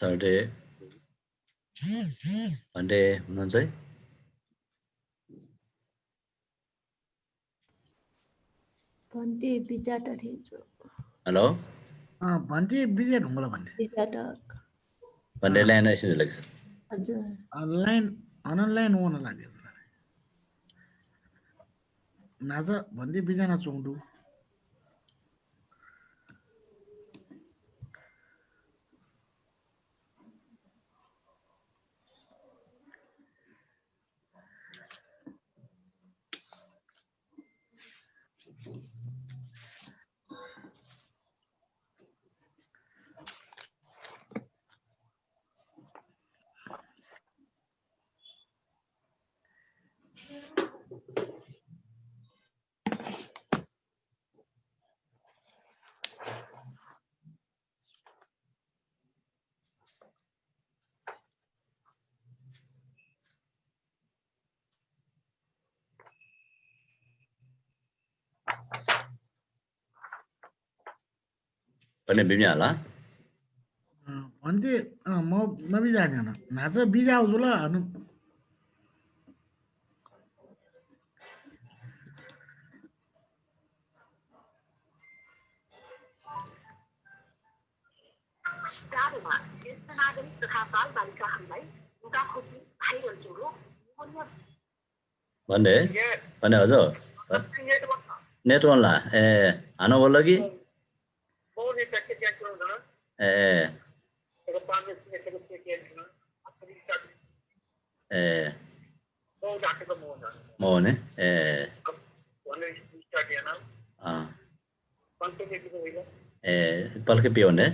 Saturday Monday हुनुहुन्छ है भन्ती बिचाटा ठिन्छ hello भन्ती बिजेट हुँला भन्ने बिचाटा मन्डे लाइन आइसक्यो लाग्छ हजुर अनलाइन हुन लाग्यो नाचा भन्ती बिजना चौँडु भन्ने बिम्या होला भन्ती म बिजाने नाचा बिजा आउँछु ल हानु भन्ने भन्ने हजुर नेटवर्क ला ए हानु बोल्यो कि ए ए म भने ए ए पल्के पियो भने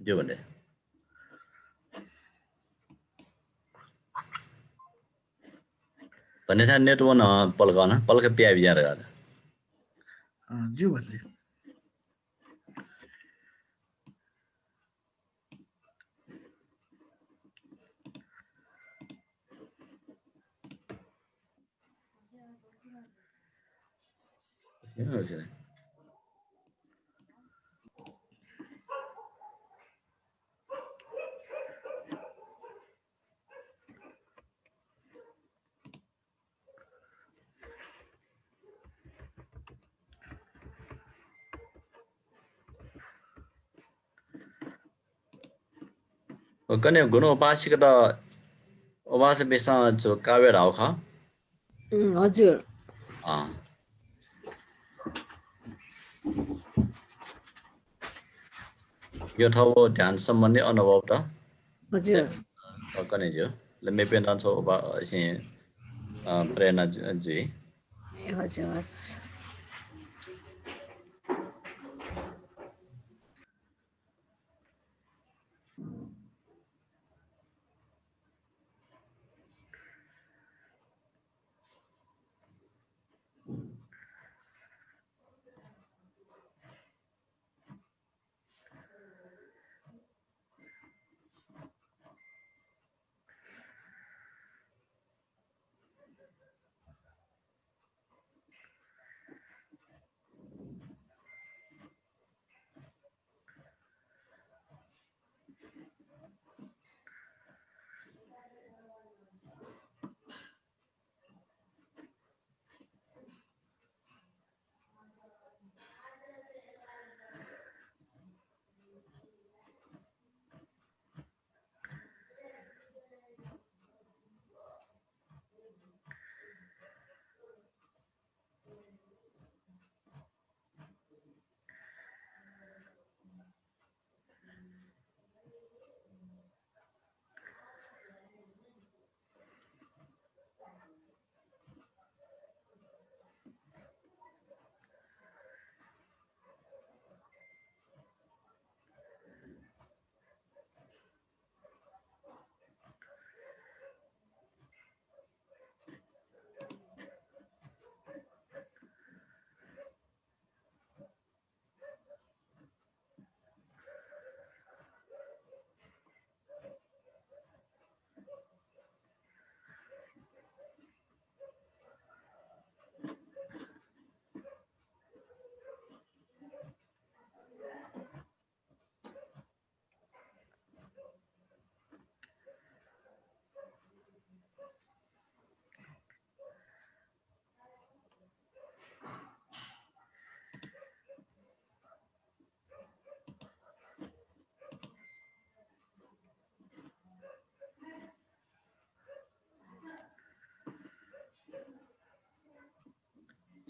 जो भने भन्ने था नेटवर्क पल्काउन पल्के पिया बिजार गर्दा जो भन्थे Okay. Kane guno pasi kata obasa besa jo kawe rao kha हजुर यो ठाउँ ध्यान सम्बन्धी अनुभव त हजुर कने जो ले मे पेन छ ओबा चाहिँ प्रेरणा जी हजुर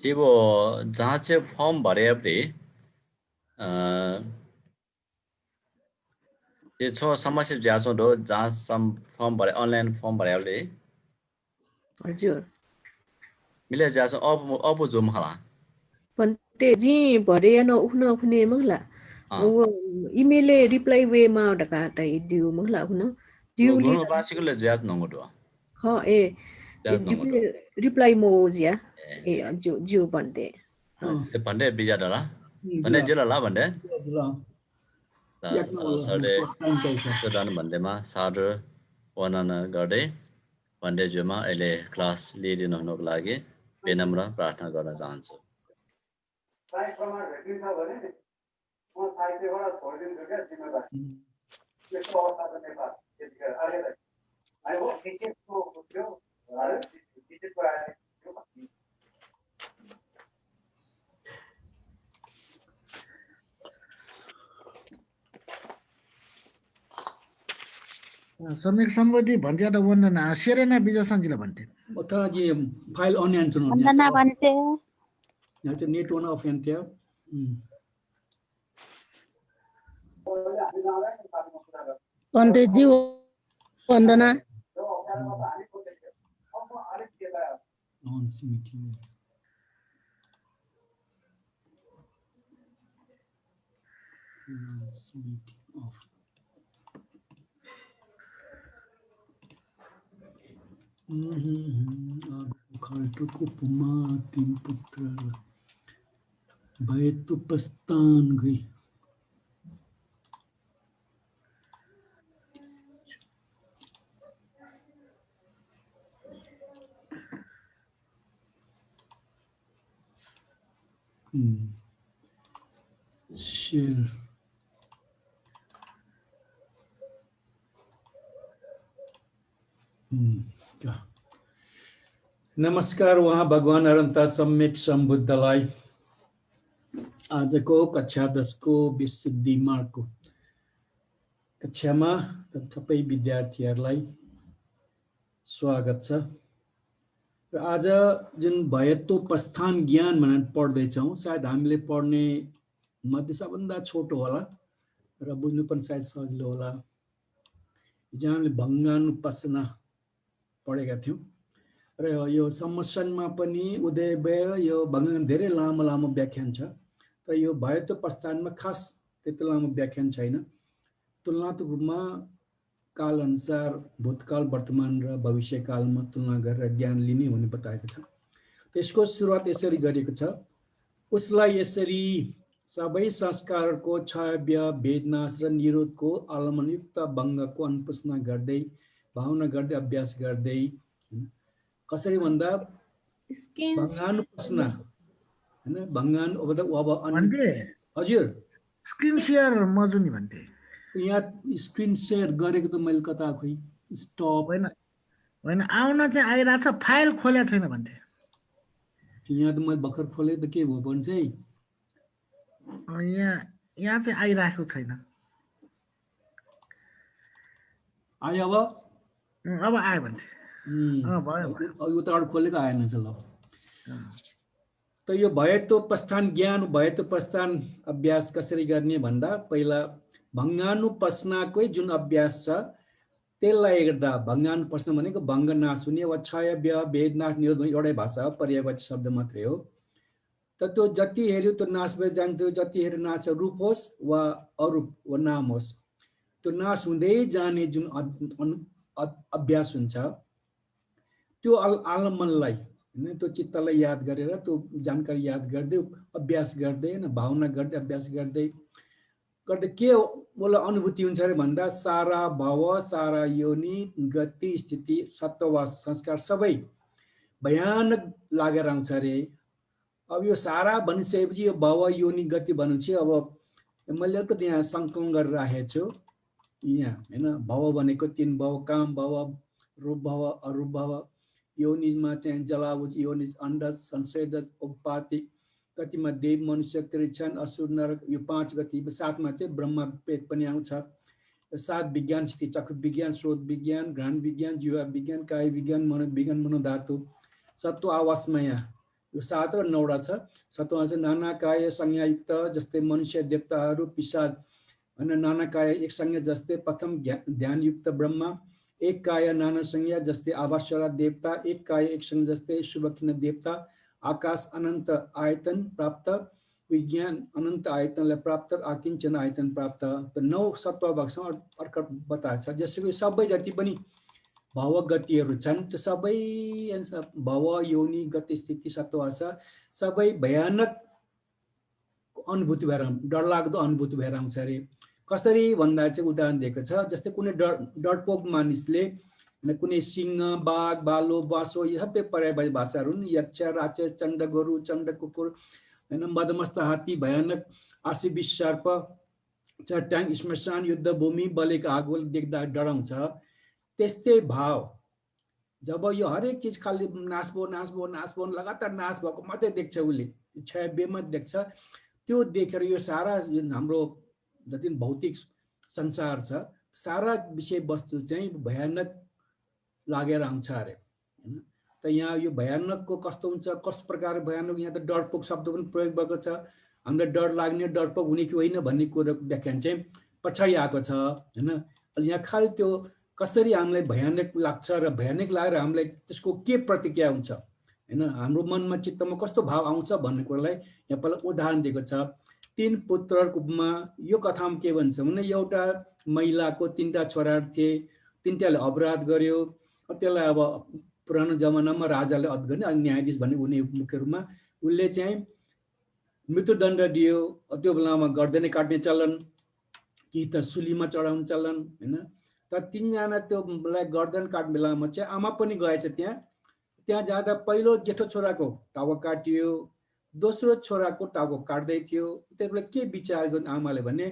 कि वो जहाँ चाहिँ फर्म भरेपछि त्यो छ समस्या ज्यादा हो जहाँ फर्म भरे अनलाइन फर्म भरेपछि हजुर मिले ज्यादा अब जुम खला पण ते जी भरे न उखन उखने मगला वो ईमेल रिप्लाई वे मा डका ता दिउ मगला उखन वो दिउ गुनो बासिकले ज्यादा नंगो हाँ ए ज्यादा नंगो रिप्लाई मोजिया ए जो बनते ते भन्दै बिजा डला भन्दै जिल्ला भन्दै सरले सुदान भन्दैमा सार वनान गर्दै भन्दै जुमा अहिले क्लास लिइदिनु हुनुको लागि विनम्र प्रार्थना गर्न चाहन्छु समीक सम्बन्धी भन्थे त वन्दना सेरेना बिजा सञ्जिला भन्थे 어떠지 파일 언니한테 वन्दना भन्थे याचे नेट वन ऑफ एन्ट्या पण्डितजी वन्दना ऑन मीटिंग मीटिंग ऑफ खाल्टोको पुमा तीन पुत्र भए तो पस्तान गई शेयर क्या नमस्कार वहाँ भगवान अनन्त सम्यक सम्बुद्धलाई आजको कक्षा 10 को विशुद्धि मार्गको कक्षामा थपै विद्यार्थीहरूलाई स्वागत छ र आज जुन भयत्वोपस्थान ज्ञान भनेर पढ्दै छौं सायद हामीले पढ्ने मध्ये सबभन्दा छोटो होला र बुझ्नु पनि सायद सजिलो होला हिजो हामीले भङ्गानुपसना पढेका थियौं र यो सम्मसनमा पनि उदय भय यो भङ्गान धेरै लामो लामो व्याख्यान छ तर यो भयत्वोपस्थानमा खास त्यति लामो व्याख्यान छैन तुलनात्मक रूपमा काल अनुसार भूतकाल वर्तमान र भविष्यकालमा तुलना गरेर ज्ञान लिने भन्ने बताएको छ त्यसको सुरुवात यसरी गरेको छ उसलाई यसरी सबै संस्कारको क्षय भेदनाश र निरोधको आलम्बनयुक्त भङ्गको अनुपुष्णा गर्दै भावना गर्दै अभ्यास गर्दै कसरी भन्दा भङ्गानुपसना हैन भङ्गान अब भन्थे हजुर स्क्रिन शेयर मजुनी भन्थे यहाँ स्क्रिन शेयर गरेको त मैले कता खोइ स्टप होइन होइन आउन चाहिँ आइरहेछ फाइल खोलेको छैन भन्थे यहाँ त मैले भर्खर खोले त के भयो भने चाहिँ यहाँ चाहिँ आइरहेको छैन आयो अब आयो भन्थे भयो उताबाट खोलेको आएन छ ल त यो भयत्वोपस्थान ज्ञान भयत्वोपस्थान अभ्यास कसरी गर्ने भन्दा पहिला भङ्गानुपसनाकै जुन अभ्यास छ त्यसलाई गर्दा भङ्गानुपसना भनेको भङ्ग नाश हुने वा क्षय भेद नाश निरोध एउटै भाषा हो पर्यायवाची शब्द मात्रै हो त त्यो जति हेऱ्यो त्यो नाश भएर जान्थ्यो जति हेऱ्यो नाश रूप होस् वा अरूप वा नाम होस् त्यो नाश हुँदै जाने जुन अभ्यास हुन्छ त्यो आलम्बनलाई हैन त्यो चित्तलाई याद गरेर त्यो जानकारी याद गर्दै अभ्यास गर्दै हैन भावना गर्दै अभ्यास गर्दै के बोला अनुभूति हुन्छ रे भन्दा सारा भाव सारा योनि गति स्थिति सत्व संस्कार सबै भयानक लागेर आउँछ रे अब यो सारा भनिसकेपछि यो भाव योनि गति भनेपछि अब मैले अलिकति यहाँ सङ्कलन गरेर राखेको छु यहाँ हैन भाव भनेको तीन भाव काम भाव रूप भाव अरूप भाव योनिमा चाहिँ जलावुज योनिज अंडज संसेदज उपपाति गतिमा देव मनुष्य त्रिक्षण असुर नरक यो 5 गति साथमा चाहिँ ब्रह्मा पेट पनि आउँछ यो 7 विज्ञान स्थिति चक्षु विज्ञान स्रोत विज्ञान घ्राण विज्ञान जीवा विज्ञान काय विज्ञान मनोविज्ञान मनोधातु सत्व आवासमय यो 7 र 9 छ। 7वां चाहिँ नानाकाय संज्ञायुक्त जस्तै मनुष्य देवताहरू पिशाच होइन, नानाकाय एक संज्ञा जस्तै प्रथम ध्यानयुक्त ब्रह्मा, एक काय नाना संज्ञा जस्तै आवासरा देवता, एक काय एक संज्ञा जस्तै शुभकिन देवता, आकाश अनन्त आयतन प्राप्त, विज्ञान अनन्त आयतनलाई प्राप्त, आकिञ्चन आयतन प्राप्त। त 9 सत्व भागसँग अर्को बताएको छ। जसको सबै जति पनि भव गतिहरू छन् त्यो सबै भव योनि गति स्थिति सत्व छ, सबै भयानक अनुभूति भएर डरलाग्दो अनुभूति भएर आउँछ अरे। कसरी भन्दा चाहिँ उदाहरण दिएको छ, जस्तै कुनै डरपोक मानिसले कुनै सिंह बाघ भालु बाँसो यो सबै पर्यायवाची भाषाहरू हुन्, यक्ष राक्षस चण्ड गोरु चण्ड कुकुर होइन, मदमस्त हात्ती भयानक आशिविष सर्प चट्टाङ श्मशान युद्धभूमि बलेको आगो देख्दा डराउँछ। त्यस्तै भाव जब यो हरेक चिज खालि नाश भयो लगातार नाश भएको मात्रै देख्छ, उसले क्षय बेमत देख्छ, त्यो देखेर यो सारा जुन हाम्रो जति भौतिक संसार छ सारा विषयवस्तु चाहिँ भयानक लागेर आउँछ अरे हैन। त यहाँ यो भयानकको कस्तो हुन्छ, कस प्रकार भयानक, यहाँ त डरपोक शब्द पनि प्रयोग भएको छ। हामीलाई डर लाग्ने डरपोक हुने कि होइन भन्ने कुरोको व्याख्यान चाहिँ पछाडि आएको छ हैन। यहाँ खालि त्यो कसरी हामीलाई भयानक लाग्छ र भयानक लागेर हामीलाई त्यसको के प्रतिक्रिया हुन्छ हैन, हाम्रो मनमा चित्तमा कस्तो भाव आउँछ भन्ने कुरालाई यहाँ पहिला उदाहरण दिएको छ। 3 पुत्रहरूको उपमा यो कथामा के भन्छ भने एउटा महिलाको 3टा छोराहरू थिए, 3टाले अपराध गर्यो, त्यसलाई अब पुरानो जमानामा राजाले अध गर्ने अनि न्यायाधीश भन्ने उनी मुख्य रूपमा उसले चाहिँ मृत्युदण्ड दियो। त्यो बेलामा गर्दनै काट्ने चलन कि त सुलीमा चढाउने चलन हैन। तर 3 जना त्यो गर्दन काट्ने बेलामा चाहिँ आमा पनि गएछ त्यहाँ जाँदा पहिलो जेठो छोराको टाउको काटियो, दोस्रो छोराको टाउको काट्दै थियो। त्यसले के विचार गर्नु आमाले भने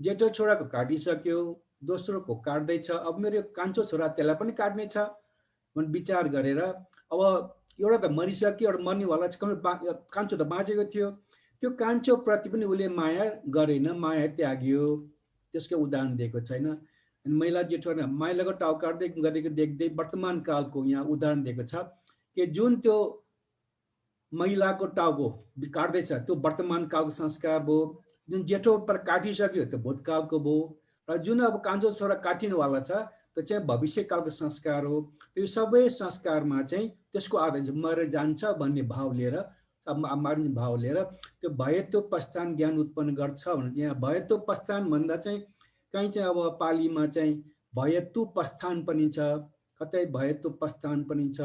जेठो छोराको काटिसक्यो, दोस्रोको काट्दैछ, अब मेरो कान्छो छोरा त्यसलाई पनि काट्ने छ भन्ने विचार गरेर अब एउटा त मरिसक्यो, एउटा मर्नेवाला कान्छो त बाँचेको थियो, त्यो कान्छो प्रति पनि उसले माया गरेन, माया त्याग्यो। त्यसको उदाहरण दिएको छैन। महिला जेठो माइलाको टाउको काट्दै गरेको देख्दै वर्तमान कालको यहाँ उदाहरण दिएको छ कि जुन त्यो महिलाको टाउको काट्दैछ त्यो वर्तमान कालको संस्कार भयो, जुन जेठो पर काटिसक्यो त्यो भूतकालको भयो, र जुन अब कान्छो छोरा काटिनेवाला छ त्यो चाहिँ भविष्यकालको संस्कार हो। त्यो सबै संस्कारमा चाहिँ त्यसको आधार मरेर जान्छ भन्ने भाव लिएर, मार्ने भाव लिएर त्यो भयत्व प्रस्थान ज्ञान उत्पन्न गर्छ भने यहाँ भयत्व प्रस्थान भन्दा चाहिँ कहीँ चाहिँ अब पालीमा चाहिँ भयत्व प्रस्थान पनि छ, कतै भयत्व प्रस्थान पनि छ।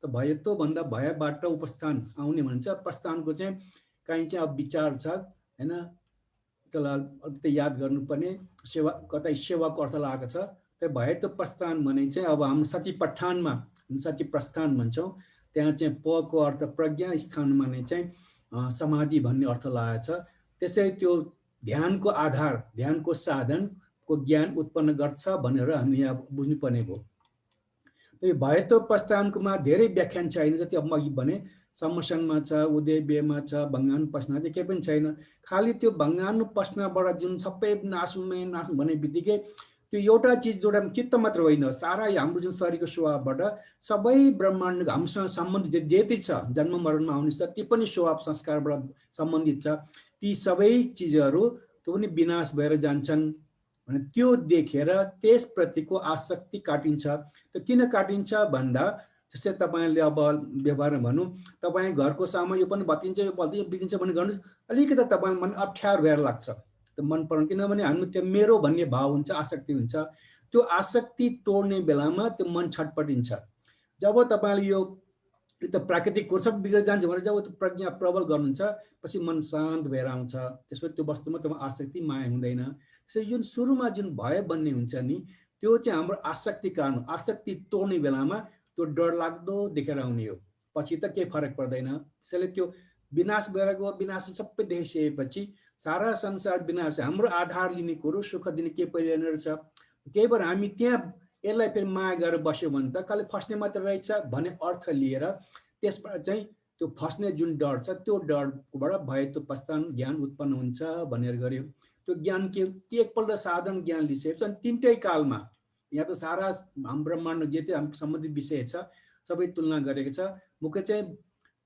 त भयत्व भन्दा भयबाट उपस्थान आउने भन्छ, प्रस्थानको चाहिँ कहीँ चाहिँ अब विचार छ हैन। त्यसलाई अलिकति याद गर्नुपर्ने, सेवा कतै सेवाको अर्थ लागेको छ। त्यो भयत्व प्रस्थान भने चाहिँ अब हाम्रो सती पठानमा सती प्रस्थान भन्छौँ, त्यहाँ चाहिँ प को अर्थ प्रज्ञा, स्थानमा नै चाहिँ समाधि भन्ने अर्थ लागेको छ। त्यसै त्यो ध्यानको आधार, ध्यानको साधनको ज्ञान उत्पन्न गर्छ भनेर हामी यहाँ बुझ्नुपर्ने भयो। त्यो भयत्व प्रस्थानकोमा धेरै व्याख्यान छैन, जति अब अघि भने सम्मसनमा छ, उदयवेमा छ, भङ्गानुपस्ना चाहिँ केही पनि छैन। खालि त्यो भङ्गानुपस्नाबाट जुन सबै नाश भन्ने बित्तिकै त्यो एउटा चिज जोडा चित्त मात्र होइन, सारा हाम्रो जुन शरीरको स्वभावबाट सबै ब्रह्माण्ड हामीसँग सम्बन्धित जति छ, जन्म मरणमा आउने जति पनि स्वभाव संस्कारबाट सम्बन्धित छ, ती सबै चिजहरू त्यो पनि विनाश भएर जान्छन् भने त्यो देखेर त्यसप्रतिको आसक्ति काटिन्छ। त्यो किन काटिन्छ भन्दा जस्तै तपाईँले अब व्यवहारमा भनौँ, तपाईँ घरको सामान यो पनि भत्किन्छ, यो बिग्रिन्छ भने गर्नुहोस्, अलिकति तपाईँलाई मन अप्ठ्यारो भएर लाग्छ, त्यो मन पर्नु, किनभने हाम्रो त्यो मेरो भन्ने भाव हुन्छ, आसक्ति हुन्छ। त्यो आसक्ति तोड्ने बेलामा त्यो मन छटपटिन्छ। जब तपाईँले यो त प्राकृतिक कुरो सब बिग्रेर जान्छ भने जब त्यो प्रज्ञा प्रबल गर्नुहुन्छ पछि मन शान्त भएर आउँछ, त्यसपछि त्यो वस्तुमा तपाईँ आसक्ति माया हुँदैन। त्यसै जुन सुरुमा जुन भय बन्ने हुन्छ नि त्यो चाहिँ हाम्रो आसक्ति कारण, आसक्ति तोड्ने बेलामा त्यो डरलाग्दो देखेर आउने हो, पछि त केही फरक पर्दैन। त्यसैले त्यो विनाश भएर गयो, विनाश सबै देखिसकेपछि सारा संसार विनाश, हाम्रो आधार लिने कुरो सुख दिने के पहिला रहेछ, केही भएर हामी त्यहाँ यसलाई फेरि माया गरेर बस्यो भने त खालि फस्ने मात्र रहेछ भन्ने अर्थ लिएर त्यसबाट चाहिँ त्यो फस्ने जुन डर छ त्यो डरबाट भयत्व प्रस्थान ज्ञान उत्पन्न हुन्छ भनेर गर्यो। त्यो ज्ञान के एकपल्ट साधारण ज्ञान लिइसकेपछि अनि 3टै कालमा यहाँ त सारा हाम्रो ब्रह्माण्ड जे चाहिँ सम्बन्धित विषय छ सबै तुलना गरेको छ। मुख्य चाहिँ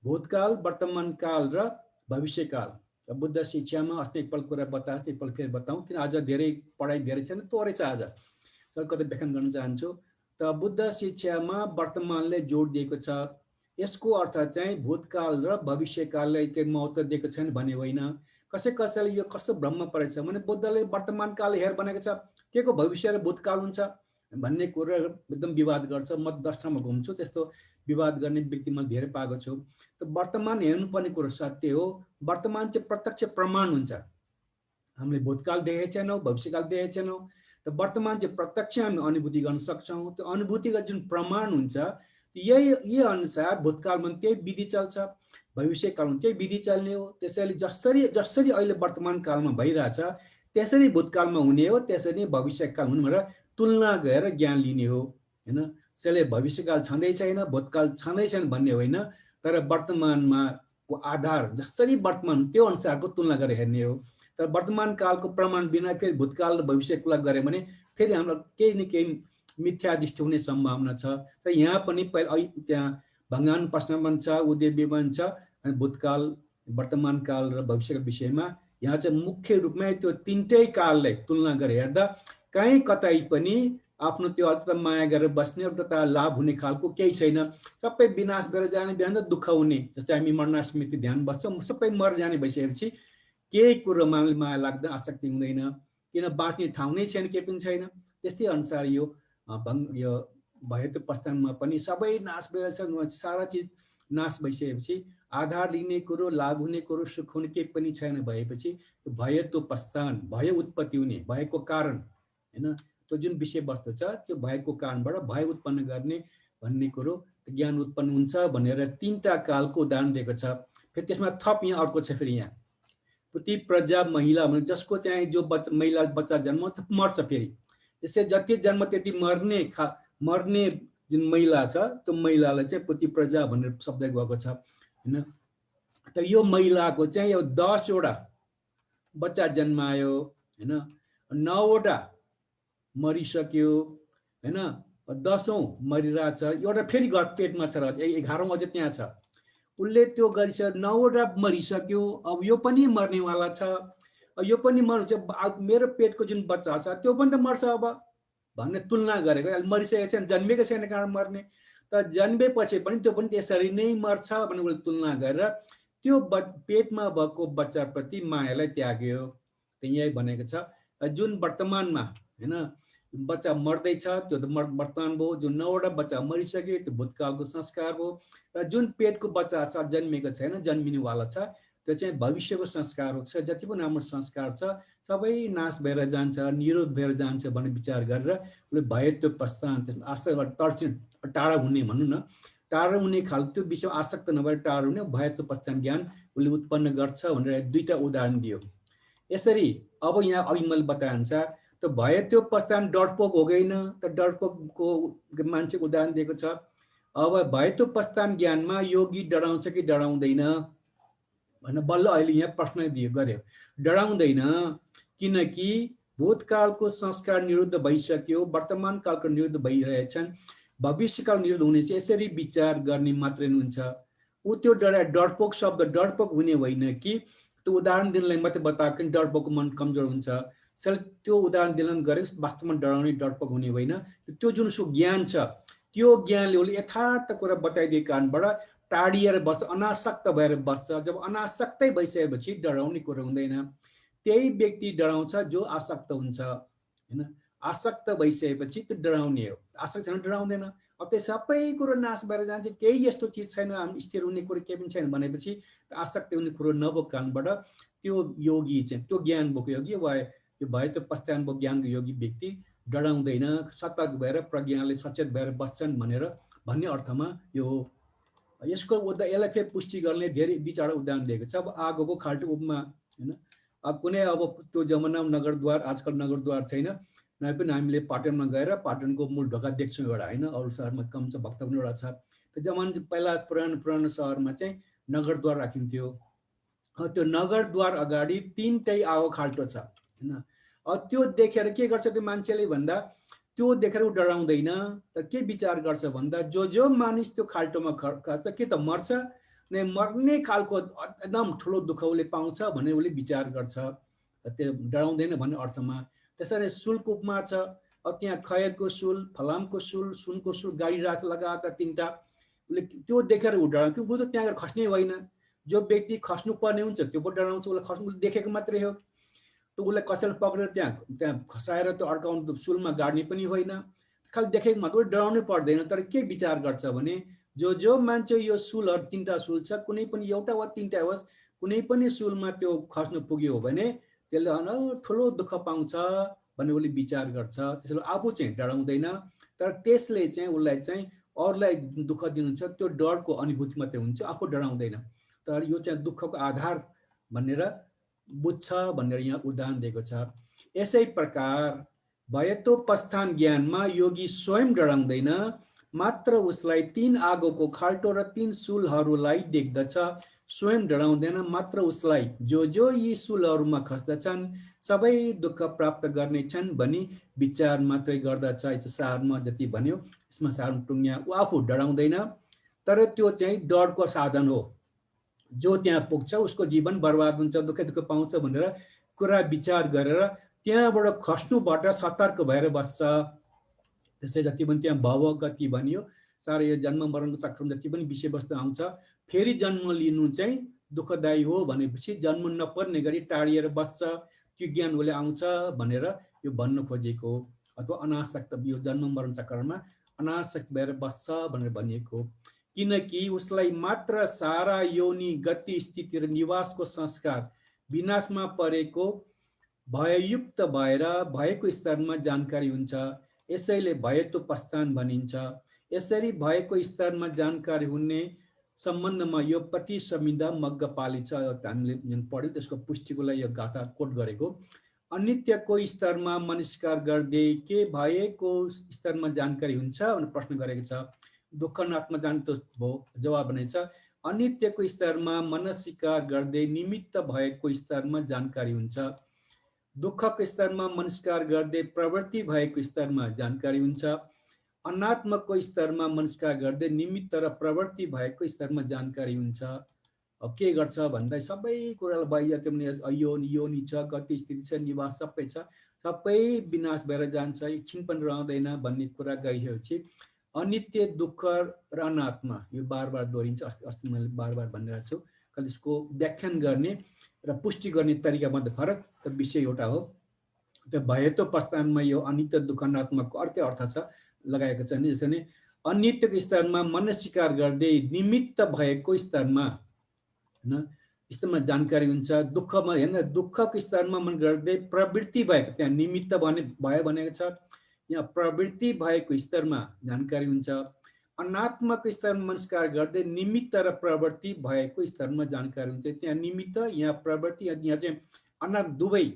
भूतकाल, वर्तमान काल र भविष्यकाल। बुद्ध शिक्षामा अस्ति एकपल्ट कुरा बताएको थिएँ, एकपल्ट फेरि बताउँ, किन आज धेरै पढाइ धेरै छैन, थोरै छ आज, कतै व्याख्यान गर्न चाहन्छु। त बुद्ध शिक्षामा वर्तमानले जोड दिएको छ। यसको अर्थ चाहिँ भूतकाल र भविष्यकाललाई के महत्त्व दिएको छैन भन्ने होइन। कसैले यो कस्तो भ्रममा परेछ भने बुद्धले वर्तमान काल हेर भनेको छ, के को भविष्य र भूतकाल हुन्छ भन्ने कुरा एकदम विवाद गर्छ। म 10 ठाउँमा घुम्छु, त्यस्तो विवाद गर्ने व्यक्ति मैले धेरै पाएको छु। त वर्तमान हेर्नुपर्ने कुरो सत्य हो। वर्तमान चाहिँ प्रत्यक्ष प्रमाण हुन्छ। हामीले भूतकाल देखेका छैनौँ, भविष्यकाल देखेका छैनौँ। त वर्तमान चाहिँ प्रत्यक्ष हामी अनुभूति गर्न सक्छौँ। त्यो अनुभूतिको जुन प्रमाण हुन्छ यही अनुसार भूतकालमा त्यही विधि चल्छ, भविष्यकालमा त्यही विधि चल्ने हो। त्यसैले जसरी अहिले वर्तमान कालमा भइरहेछ त्यसरी भूतकालमा हुने हो, त्यसरी भविष्यकाल हुने भनेर तुलना गरेर ज्ञान लिने हो हैन। त्यसैले भविष्यकाल छँदै छैन, भूतकाल छँदै छैन भन्ने होइन, तर वर्तमानमा को आधार जसरी वर्तमान त्यो अनुसारको तुलना गरेर हेर्ने हो। तर वर्तमान कालको प्रमाण बिना फेरि भूतकाल र भविष्यको कुरा गऱ्यो भने फेरि हाम्रो केही न केही मिथ्या दृष्टि हुने सम्भावना छ। त यहाँ पनि त्यहाँ भङ्गान प्रश्न छ, उदय विवरण छ, अनि भूतकाल, वर्तमान काल र भविष्यको विषयमा यहाँ चाहिँ मुख्य रूपमा त्यो तीनटै काललाई तुलना गरेर हेर्दा कहीँ कतै पनि आफ्नो त्यो अल्प माया गरेर बस्ने एउटा लाभ हुने खालको केही छैन। सबै विनाश गरेर जाने, बिहान दुःख हुने, जस्तै हामी मरणास्मृति ध्यान बस्छौँ, सबै मर जाने भइसकेपछि केही कुरोमा माया लाग्दा आसक्ति हुँदैन, किन बाँच्ने ठाउँ नै छैन, केही पनि छैन। त्यस्तै अनुसार यो भयत्व प्रस्थानमा पनि सबै नाश भएर सारा चिज नाश भइसकेपछि आधार लिने कुरो, लाभ हुने कुरो, सुख हुने केही पनि छैन भएपछि भयत्व प्रस्थान, भय उत्पत्ति हुने, भएको कारण हैन, त्यो जुन विषयवस्तु छ त्यो भएको कारणबाट भय उत्पन्न गर्ने भन्ने कुरो ज्ञान उत्पन्न हुन्छ भनेर तीनटा कालको उदाहरण दिएको छ। फेरि त्यसमा थप यहाँ अर्को छ, फेरि यहाँ पुति प्रजा महिला भने जसको चाहिँ जो महिला बच्चा जन्म मर्छ, फेरि त्यसै जति जन्म त्यति मर्ने जुन महिला छ त्यो महिलालाई चाहिँ पुति प्रजा भनेर शब्द गएको छ हैन। त यो महिलाको चाहिँ यो 10 वटा बच्चा जन्मायो हैन, 9 वटा मरिसक्यो हैन, 10औं मरिरहेछ, एउटा फेरि घर पेटमा छ र 11औं अझै त्यहाँ छ। उसले त्यो गरिसक्यो, 9 वटा मरिसक्यो, अब यो पनि मर्नेवाला छ, यो पनि मर्छ, मेरो पेटको जुन बच्चा छ त्यो पनि त मर्छ अब भन्ने तुलना गरेको। मरिसकेको छैन, जन्मेको छैन कारण मर्ने, त जन्मेपछि पनि त्यो पनि त्यसरी नै मर्छ भन्ने उसले तुलना गरेर त्यो पेटमा भएको बच्चाप्रति मायालाई त्याग्यो। यही भनेको छ। जुन वर्तमानमा हैन बच्चा मर्दैछ त्यो त वर्तमान भयो, जुन 9 वटा बच्चा मरिसक्यो त्यो भूतकालको संस्कार भयो, र जुन पेटको बच्चा छ जन्मेको छैन, जन्मिनेवाला छ, त्यो चाहिँ भविष्यको संस्कार हो। जति पनि हाम्रो संस्कार छ सबै नाश भएर जान्छ, निरोध भएर जान्छ भन्ने विचार गरेर उसले भयत्व प्रस्थान, आशा तर्सिन टाढा हुने भनौँ न, टाढा हुने खालको त्यो विषय आसक्त नभएर टाढा हुने भयत्व प्रस्थान ज्ञान उसले उत्पन्न गर्छ भनेर दुईटा उदाहरण दियो। यसरी अब यहाँ अघि मैले बताए अनुसार त भयत्व प्रस्थान डरपोक हो गएन, त डरपोकको मान्छेको उदाहरण दिएको छ। अब भयत्व प्रस्थान ज्ञानमा योगी डराउँछ कि डराउँदैन भनेर बल्ल अहिले यहाँ प्रश्न गर्यो। डराउँदैन, किनकि भूतकालको संस्कार निरुद्ध भइसक्यो, वर्तमान कालको निरुद्ध भइरहेछन्, भविष्यकाल निरुद्ध हुने चाहिँ यसरी विचार गर्ने मात्रै हुन्छ। ऊ त्यो डरपोक शब्द डरपोक हुने होइन कि त्यो उदाहरण दिनलाई मात्रै बताएको डरपोकको मन कमजोर हुन्छ, त्यो उदाहरण दिनलाई गरेको वास्तवमा डराउने डरपोक हुने होइन। त्यो जुन सो ज्ञान छ त्यो ज्ञानले उसले यथार्थ कुरा बताइदिएको कारणबाट टाढिएर बस्छ, अनासक्त भएर बस्छ। जब अनासक्तै भइसकेपछि डराउने कुरो हुँदैन। त्यही व्यक्ति डराउँछ जो आसक्त हुन्छ हैन। आसक्त भइसकेपछि त्यो डराउने हो, आसक्त छैन डराउँदैन। अब त्यो सबै कुरो नाश भएर जान्छ, केही यस्तो चिज छैन, हामी स्थिर हुने कुरो केही पनि छैन भनेपछि आसक्त हुने कुरो नभएको कारणबाट त्यो योगी चाहिँ त्यो ज्ञान बोकेको योगी वा यो भयत्व प्रस्थान बोकेको ज्ञानको योगी व्यक्ति डराउँदैन, सतर्क भएर प्रज्ञाले सचेत भएर बस्छन् भन्ने अर्थमा यो हो। यसको यसलाई फेरि पुष्टि गर्ने धेरै विचार उदाहरण दिएको छ। अब आगोको खाल्टो उपमा हैन, अब कुनै अब त्यो जमानामा नगरद्वार, आजकल नगरद्वार छैन, नै पनि हामीले पाटनमा गएर पाटनको मूल ढोका देख्छौँ एउटा हैन, अरू शहरमा कम छ, भक्तपुरमा एउटा छ। त्यो जमाना पहिला पुरानो सहरमा चाहिँ नगरद्वार राखिन्थ्यो। त्यो नगरद्वार अगाडि 3टै आगो खाल्टो छ हैन। अब त्यो देखेर के गर्छ त्यो मान्छेले भन्दा, त्यो देखेर उ डराउँदैन, तर के विचार गर्छ भन्दा जो मानिस त्यो खाल्टोमा खर्छ के त मर्छ, नै मर्ने खालको एकदम ठुलो दुःख उसले पाउँछ भन्ने उसले विचार गर्छ, त्यो डराउँदैन भन्ने अर्थमा। त्यसरी सुलको उपमा छ, अब त्यहाँ खयरको सुल, फलामको सुल, सुनको सुल गाडिरहेको छ लगातार 3टा, उसले त्यो देखेर ऊ डराउँछ, ऊ त त्यहाँ खस्ने होइन। जो व्यक्ति खस्नु पर्ने हुन्छ त्यो पनि डराउँछ, उसलाई खस्नु देखेको मात्रै हो। त उसलाई कसैले पक्रेर त्यहाँ खसाएर त्यो अड्काउनु सुलमा गाड्ने पनि होइन, खालि देखेको मात्र, डराउनै पर्दैन। तर के विचार गर्छ भने जो मान्छे यो सुलहरू 3टा सुल छ, कुनै पनि एउटा वा 3टा होस्, कुनै पनि सुलमा त्यो खस्नु पुग्यो भने त्यसले ठुलो दुःख पाउँछ भन्ने उसले विचार गर्छ। त्यसले आफू चाहिँ डराउँदैन, तर त्यसले चाहिँ उसलाई चाहिँ अरूलाई दुःख दिनुहुन्छ, त्यो डरको अनुभूति मात्रै हुन्छ, आफू डराउँदैन। तर यो चाहिँ दुःखको आधार भनेर बुझ्छ भनेर यहाँ उदाहरण दिएको छ। यसै प्रकार भयतोपस्थान ज्ञानमा योगी स्वयं डराउँदैन, मात्र उसलाई 3 आगोको खाल्टो र 3 सुलहरूलाई देख्दछ। स्वयं डराउँदैन, मात्र उसलाई जो यी सुलहरूमा खस्दछन् सबै दुःख प्राप्त गर्नेछन् भनी विचार मात्रै गर्दछ। यो सारमा जति भन्यो यसमा सारमा टुङ्ग्या, ऊ आफू डराउँदैन, तर त्यो चाहिँ डरको साधन हो। जो त्यहाँ पुग्छ उसको जीवन बर्बाद हुन्छ, दुःख पाउँछ भनेर कुरा विचार गरेर त्यहाँबाट खस्नुबाट सतर्क भएर बस्छ। त्यसै जति पनि त्यहाँ भव गति भनियो, सारा यो जन्म मरणको चक्रमा जति पनि विषयवस्तु आउँछ, फेरि जन्म लिनु चाहिँ दुःखदायी हो भनेपछि जन्म नपर्ने गरी टाढिएर बस्छ, त्यो ज्ञान उसले आउँछ भनेर यो भन्न खोजेको। अथवा अनासक्त, यो जन्म मरण चक्रमा अनासक्त भएर बस्छ भनेर भनिएको। किनकि उसलाई मात्र सारा योनि गति स्थिति र निवासको संस्कार विनाशमा परेको भययुक्त भएर भएको स्तरमा जानकारी हुन्छ, यसैले भयतोपस्थान भनिन्छ। यसरी भएको स्तरमा जानकारी हुने सम्बन्धमा यो पटी संहिता मग्गपाली छ, हामीले जुन पढ्यौँ त्यसको पुष्टिको लागि यो गाथा कोट गरेको। अनित्यको स्तरमा मनस्कार गर्दै के भएको स्तरमा जानकारी हुन्छ भनेर प्रश्न गरेको छ। दुःख नात्मा जान्तो भयो, जवाब भनेछ अनित्यको स्तरमा मनस्कार गर्दै निमित्त भएको स्तरमा जानकारी हुन्छ। दुःखको स्तरमा मनस्कार गर्दै प्रवृत्ति भएको स्तरमा जानकारी हुन्छ। अनात्मको स्तरमा मनस्कार गर्दै निमित्त र प्रवृत्ति भएको स्तरमा जानकारी हुन्छ। अब के गर्छ भन्दा सबै कुरालाई बाहिर योनि छ, गति स्थिति छ, निवास सबै छ, सबै विनाश भएर जान्छ, एकछिन पनि रहँदैन भन्ने कुरा गरिसकेपछि अनित्य, दुःख र अनात्मा यो बार दोहोरिन्छ। अस्ति मैले बार भनिरहेको छु, कहिले यसको व्याख्यान गर्ने र पुष्टि गर्ने तरिकामा त फरक, त विषय एउटा हो। त्यो भयतोपस्थानमा यो अनित्य, दुःख, अनात्माको अर्कै अर्थ छ लगाएको छ। जसरी नै अनित्यको स्तरमा मनस्कार गर्दै निमित्त भएको स्तरमा जानकारी हुन्छ। दुःखमा हेर्न, दुःखको स्तरमा मन गर्दै प्रवृत्ति भएको, त्यहाँ निमित्त भयो भनेको छ, यहाँ प्रवृत्ति भएको स्तरमा जानकारी हुन्छ। अनात्मको स्तरमा मनस्कार गर्दै निमित्त र प्रवृत्ति भएको स्तरमा जानकारी हुन्छ। त्यहाँ निमित्त, यहाँ प्रवृत्ति, यहाँ चाहिँ अनात्म दुवै,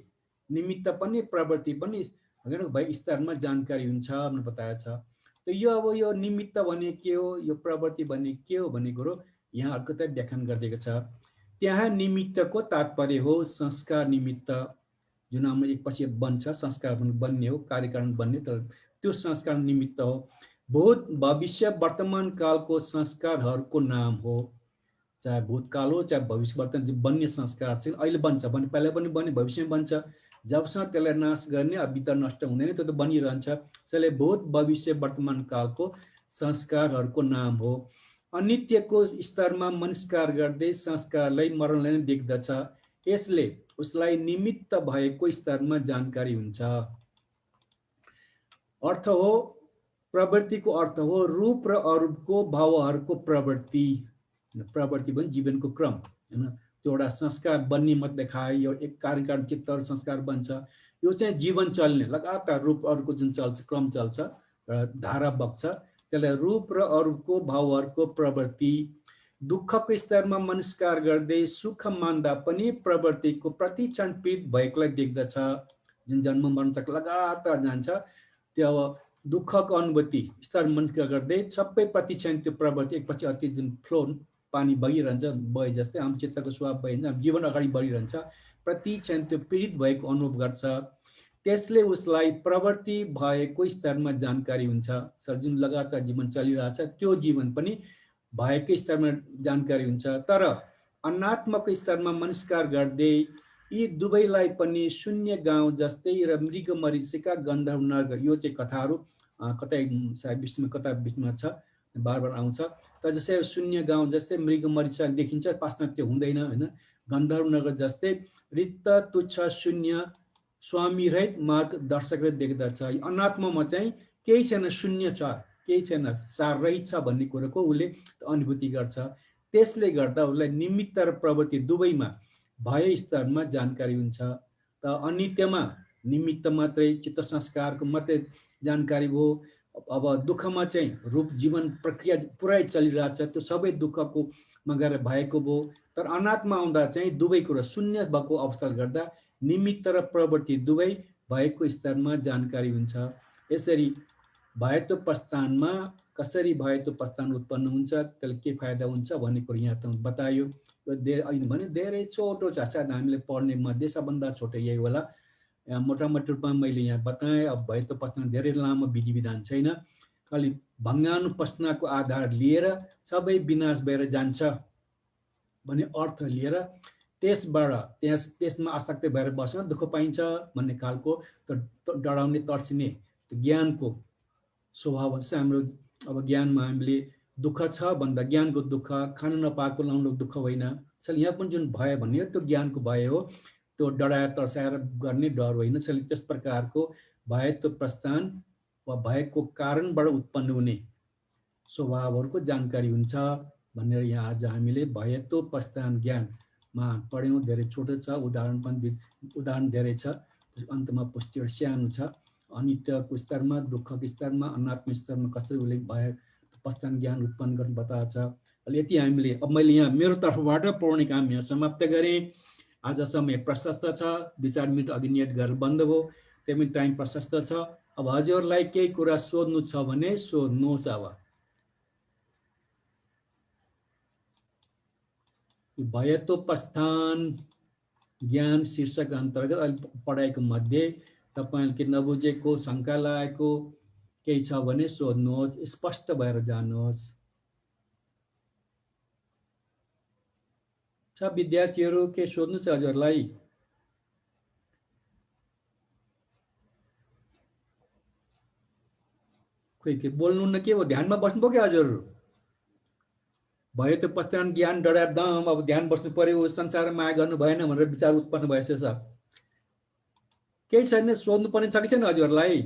निमित्त पनि प्रवृत्ति पनि भए स्तरमा जानकारी हुन्छ भनेर बताएको छ। त यो अब यो निमित्त भने के हो, यो प्रवृत्ति भने के हो भन्ने कुरो यहाँ अर्को व्याख्यान गरिदिएको छ। त्यहाँ निमित्तको तात्पर्य हो संस्कार निमित्त, जुन हाम्रो एकपछि बन्छ, संस्कार बन्ने हो, कार्यकारण बन्ने, तर त्यो संस्कार निमित्त हो। भूत, भविष्य, वर्तमान कालको संस्कारहरूको नाम हो। चाहे भूतकाल हो चाहे भविष्य वर्तमान जो बन्ने संस्कार चाहिँ अहिले बन्छ भने पहिला पनि बन्ने, भविष्यमा बन्छ, जबसम्म त्यसलाई नाश गर्ने अभित्र नष्ट हुँदैन त्यो त बनिरहन्छ। त्यसैले भूत, भविष्य, वर्तमान कालको संस्कारहरूको नाम हो। अनित्यको स्तरमा मनस्कार गर्दै संस्कारलाई मरणलाई नै देख्दछ, यसले उसलाई निमित्त भएको स्तरमा जानकारी हुन्छ। अर्थ हो प्रवृत्तिको अर्थ हो रूप र अरूपको भावहरूको प्रवृत्ति। प्रवृत्ति पनि जीवनको क्रम हैन, त्यो एउटा संस्कार बन्ने मत देखाए, यो एक कार्यकारण चित्त संस्कार बन्छ। यो चाहिँ जीवन चल्ने लगातार रूप अरूको जुन चल्छ, क्रम चल्छ, धारा बग्छ, त्यसलाई रूप र अरूपको भावहरूको प्रवृत्ति। दुःखको स्तरमा मनस्कार गर्दै सुख मान्दा पनि प्रवृत्तिको प्रतिक्षण पीडित भएकोलाई देख्दछ। जुन जन्म मरण चक्र लगातार जान्छ, त्यो अब दुःखको अनुभूति स्तर मनस्कार गर्दै सबै प्रतिक्षण त्यो प्रवृत्ति एकपछि अति जुन फ्लो पानी बगिरहन्छ, बहे जस्तै हाम्रो चित्तको स्वभाव बगिन्छ, जीवन अगाडि बढिरहन्छ, प्रतिक्षण त्यो पीडित भएको अनुभव गर्छ। त्यसले उसलाई प्रवृत्ति भएको स्तरमा जानकारी हुन्छ। सर जुन लगातार जीवन चलिरहेछ त्यो जीवन पनि भयकै स्तरमा जानकारी हुन्छ। तर अनात्मको स्तरमा मनस्कार गर्दै यी दुवैलाई पनि शून्य गाउँ जस्तै र मृग मरीचिका गन्धर्व नगर, यो चाहिँ कथाहरू कतै सायद विष्णुमा कता विष्णुमा छ, बार बार आउँछ। तर जस्तै शून्य गाउँ जस्तै मृग मरीचिका देखिन्छ, पासमा त्यो हुँदैन होइन। गन्धर्व नगर जस्तै रिक्त तुच्छ शून्य स्वामी रहित मार्गदर्शकले देख्दछ। अनात्मामा चाहिँ केही छैन, शून्य छ, केही छैन, सार रहित छ भन्ने कुरोको उसले अनुभूति गर्छ। त्यसले गर्दा उसलाई निमित्त र प्रवृत्ति दुवैमा भय स्तरमा जानकारी हुन्छ। त अनित्यमा निमित्त मात्रै चित्त संस्कारको मात्रै जानकारी भयो। अब दुःखमा चाहिँ रूप जीवन प्रक्रिया पुरै चलिरहेछ, त्यो सबै दुःखको मा गएर भएको भयो। तर अनात्मा आउँदा चाहिँ दुवै कुरो शून्य भएको अवस्थाले गर्दा निमित्त र प्रवृत्ति दुवै भएको स्तरमा जानकारी हुन्छ। यसरी भयत्व प्रस्थानमा कसरी भयत्व प्रस्थान उत्पन्न हुन्छ, त्यसले के फाइदा हुन्छ भन्ने कुरो यहाँ त बतायो। अहिले भने धेरै छोटो छ, सायद हामीले पढ्ने मध्ये सबभन्दा छोटो यही होला। मोटामोटी रूपमा मैले यहाँ बताएँ। अब भयत्व प्रस्थान धेरै लामो विधि विधान छैन, खालि भङ्गानुप्रस्थानको आधार लिएर सबै विनाश भएर जान्छ भन्ने अर्थ लिएर त्यसबाट त्यसमा आसक्त भएर बस्न दुःख पाइन्छ भन्ने खालको डराउने तर्सिने ज्ञानको स्वभाव हुन्छ हाम्रो। अब ज्ञानमा हामीले दुःख छ भन्दा ज्ञानको दुःख, खान नपाएको लाउनु दुःख होइन। यहाँ पनि जुन भय भन्ने त्यो ज्ञानको भय हो, त्यो डराएर तर्साएर गर्ने डर होइन। त्यस प्रकारको भयत्व प्रस्थान वा भयको कारणबाट उत्पन्न हुने स्वभावहरूको जानकारी हुन्छ भनेर यहाँ आज हामीले भयत्व प्रस्थान ज्ञानमा पढ्यौँ। धेरै छोटो छ, उदाहरण धेरै छ, अन्तमा पुष्टि सानो छ। अनित्यको स्तरमा, दुःखको स्तरमा, अनात्म स्तरमा कसरी उसले भय प्रस्थान ज्ञान उत्पन्न गर्न बताएको छ। यति हामीले अब मैले यहाँ मेरो तर्फबाट पढ्ने काम यहाँ समाप्त गरेँ। आज समय प्रशस्त छ, 2-4 मिनट अघि नेट गरेर बन्द भयो, त्यही पनि टाइम प्रशस्त छ। अब हजुरलाई केही कुरा सोध्नु छ भने सोध्नुहोस्। अब भयत्व प्रस्थान ज्ञान शीर्षक अन्तर्गत अहिले पढाइको मध्ये तपाईँले के नबुझेको, शङ्का लागेको केही छ भने सोध्नुहोस्, स्पष्ट भएर जानुहोस्। सब विद्यार्थीहरू के सोध्नु छ हजुरलाई? खोइ के बोल्नु न, के हो ध्यानमा बस्नुभयो क्या हजुरहरू? भयत्व प्रस्थान ज्ञान डराएर दम अब ध्यान बस्नु पर्यो, संसारमा माया गर्नु भएन भनेर विचार उत्पन्न भएछ। केही छैन, सोध्नु पर्ने छ कि छैन हजुरहरूलाई?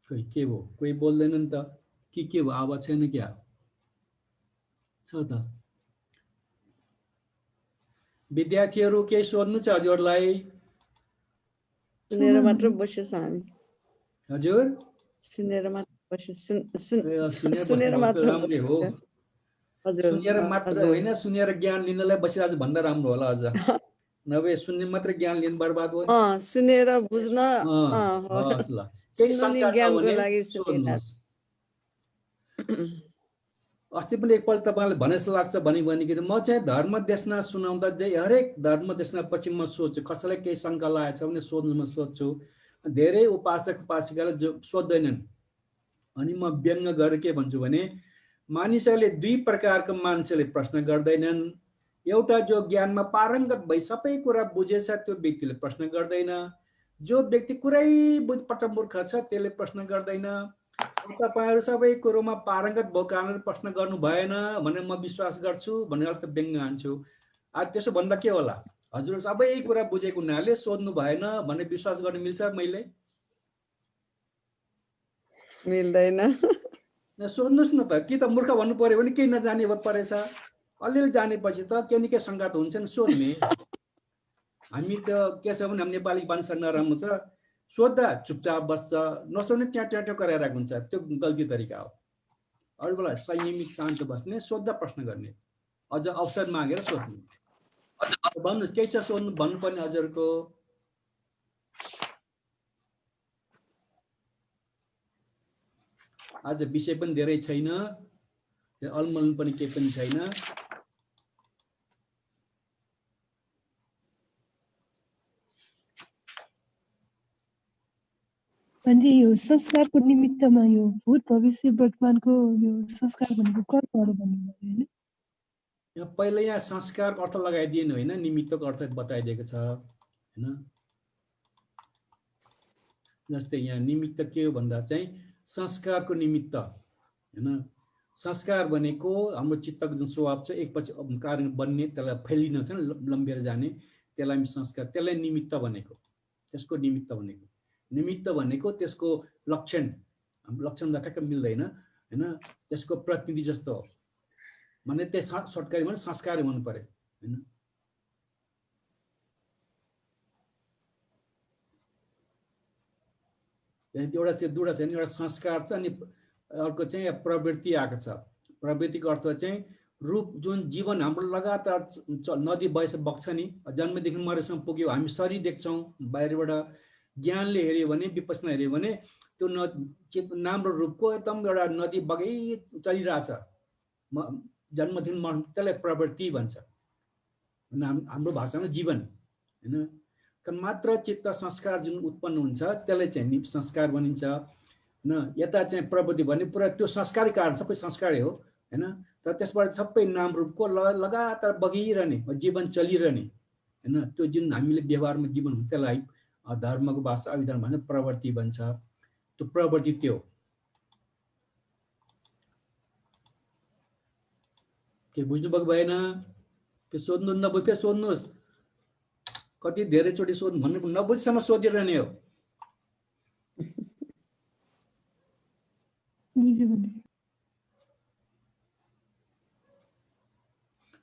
खोइ के भयो, कोही बोल्दैन नि त, के भयो, आवाज छैन क्या? छ त विद्यार्थीहरू केही सोध्नु छ हजुरलाई? सुनेर मात्र बसेछ हामी। हजुर सुनेर मात्र बसेछ, सुनेर मात्र राम्रै हो। हजुर सुनेर मात्र होइन, सुनेर ज्ञान लिनलाई बसिरहेको आज भन्दा राम्रो होला। अझ नभए सुन्ने मात्र ज्ञान लिनु बर्बाद हो। सुनेर बुझ्न हस् ल, केही शङ्का छ ज्ञानको भने लागि सोध्नुहोस्। अस्ति पनि एकपल्ट तपाईँलाई भने जस्तो लाग्छ भनिकन म चाहिँ धर्म देशना सुनाउँदा चाहिँ हरेक धर्म देशना पछि म सोध्छु, कसैलाई केही शङ्का लागेको छ भने सोध्नु म सोध्छु। धेरै उपासक उपासिकाले जो सोध्दैनन् अनि म व्यङ्ग गरेर के भन्छु भने मानिसहरूले दुई प्रकारको मान्छेले प्रश्न गर्दैनन्। एउटा जो ज्ञानमा पारङ्गत भई सबै कुरा बुझेछ त्यो व्यक्तिले प्रश्न गर्दैन। जो व्यक्ति कुरै पटमूर्ख छ त्यसले प्रश्न गर्दैन। तपाईँहरू सबै कुरोमा पारङ्गत भएको कारणले प्रश्न गर्नु भएन भनेर म विश्वास गर्छु भनेर त व्यङ्ग हान्छु। आज त्यसो भन्दा के होला, हजुर सबै कुरा बुझेको हुनाले सोध्नु भएन भने विश्वास गर्न मिल्छ? मैले मिल्दैन। सोध्नुहोस् न त, कि त मूर्ख भन्नु पर्यो भने केही नजाने परेछ, अलिअलि जानेपछि त के न के शङ्का त हुन्छ नि सोध्ने। हामी त के छ भने हामी नेपाली भाषा नराम्रो छ, सोद्धा चुपचाप बस्छ, नसोध्ने ट्याँ ट्याँ कराइरहेको हुन्छ, त्यो गल्ती तरिका हो। अरू बेला संयमित शान्त बस्ने, सोद्धा प्रश्न गर्ने, अझ अवसर मागेर सोध्ने। भन्नुहोस् केही छ सोध्नु भन्नुपर्ने हजुरको? आज विषय पनि धेरै छैन, अलमल पनि केही पनि छैन। भने यो संस्कारको निमित्तमा यो भूत भविष्य वर्तमानको यो संस्कार भनेको कर्महरू भन्नुभयो होइन? यहाँ पहिला यहाँ संस्कारको अर्थ लगाइदिएन होइन, निमित्तको अर्थ बताइदिएको छ होइन। जस्तै यहाँ निमित्त के हो भन्दा चाहिँ संस्कारको निमित्त होइन। संस्कार भनेको हाम्रो चित्तको जुन स्वभाव छ एकपछि कारण बन्ने, त्यसलाई फैलिन छ लम्बिएर जाने, त्यसलाई हामी संस्कार, त्यसलाई निमित्त भनेको, त्यसको निमित्त भनेको। निमित्त भनेको त्यसको लक्षण, हाम्रो लक्षण ठ्याक्क मिल्दैन होइन, त्यसको प्रतिनिधि जस्तो हो। भने त्यो सर्टकरी भने संस्कार हुनु पर्यो होइन। एउटा चाहिँ दुईवटा छ नि, एउटा संस्कार छ अनि अर्को चाहिँ प्रवृत्ति आएको छ। प्रवृत्तिको अर्थ चाहिँ रूप, जुन जीवन हाम्रो लगातार नदी बयस बग्छ नि, जन्मदेखि मरेसम्म पुग्यो, हामी शरीर देख्छौँ बाहिरबाट, ज्ञानले हेऱ्यो भने, विपसना हेऱ्यो भने त्यो नाम र रूपको एकदम एउटा नदी बगै चलिरहेछ जन्मदेखि मर्न, त्यसलाई प्रवृत्ति भन्छ हाम्रो भाषामा जीवन होइन। मात्र चित्त संस्कार जुन उत्पन्न हुन्छ त्यसलाई चाहिँ संस्कार भनिन्छ होइन। यता चाहिँ प्रवृत्ति भने पुरा त्यो संस्कारी कारण, सबै संस्कारै हो होइन। तर त्यसबाट सबै नाम रूपको लगातार बगिरहने, जीवन चलिरहने होइन, त्यो जुन हामीले व्यवहारमा जीवन हुन्छ त्यसलाई धर्मको भाषा अभिधर्म भन्छ प्रवृत्ति भन्छ। त्यो प्रवृत्ति त्यो के बुझ्नुभएको भएन? फेरि सोध्नु नबुझ्यो फेरि सोध्नुहोस्, कति धेरैचोटि सोध्नु भन्ने नबुझ्सम्म सोधिरहने हो।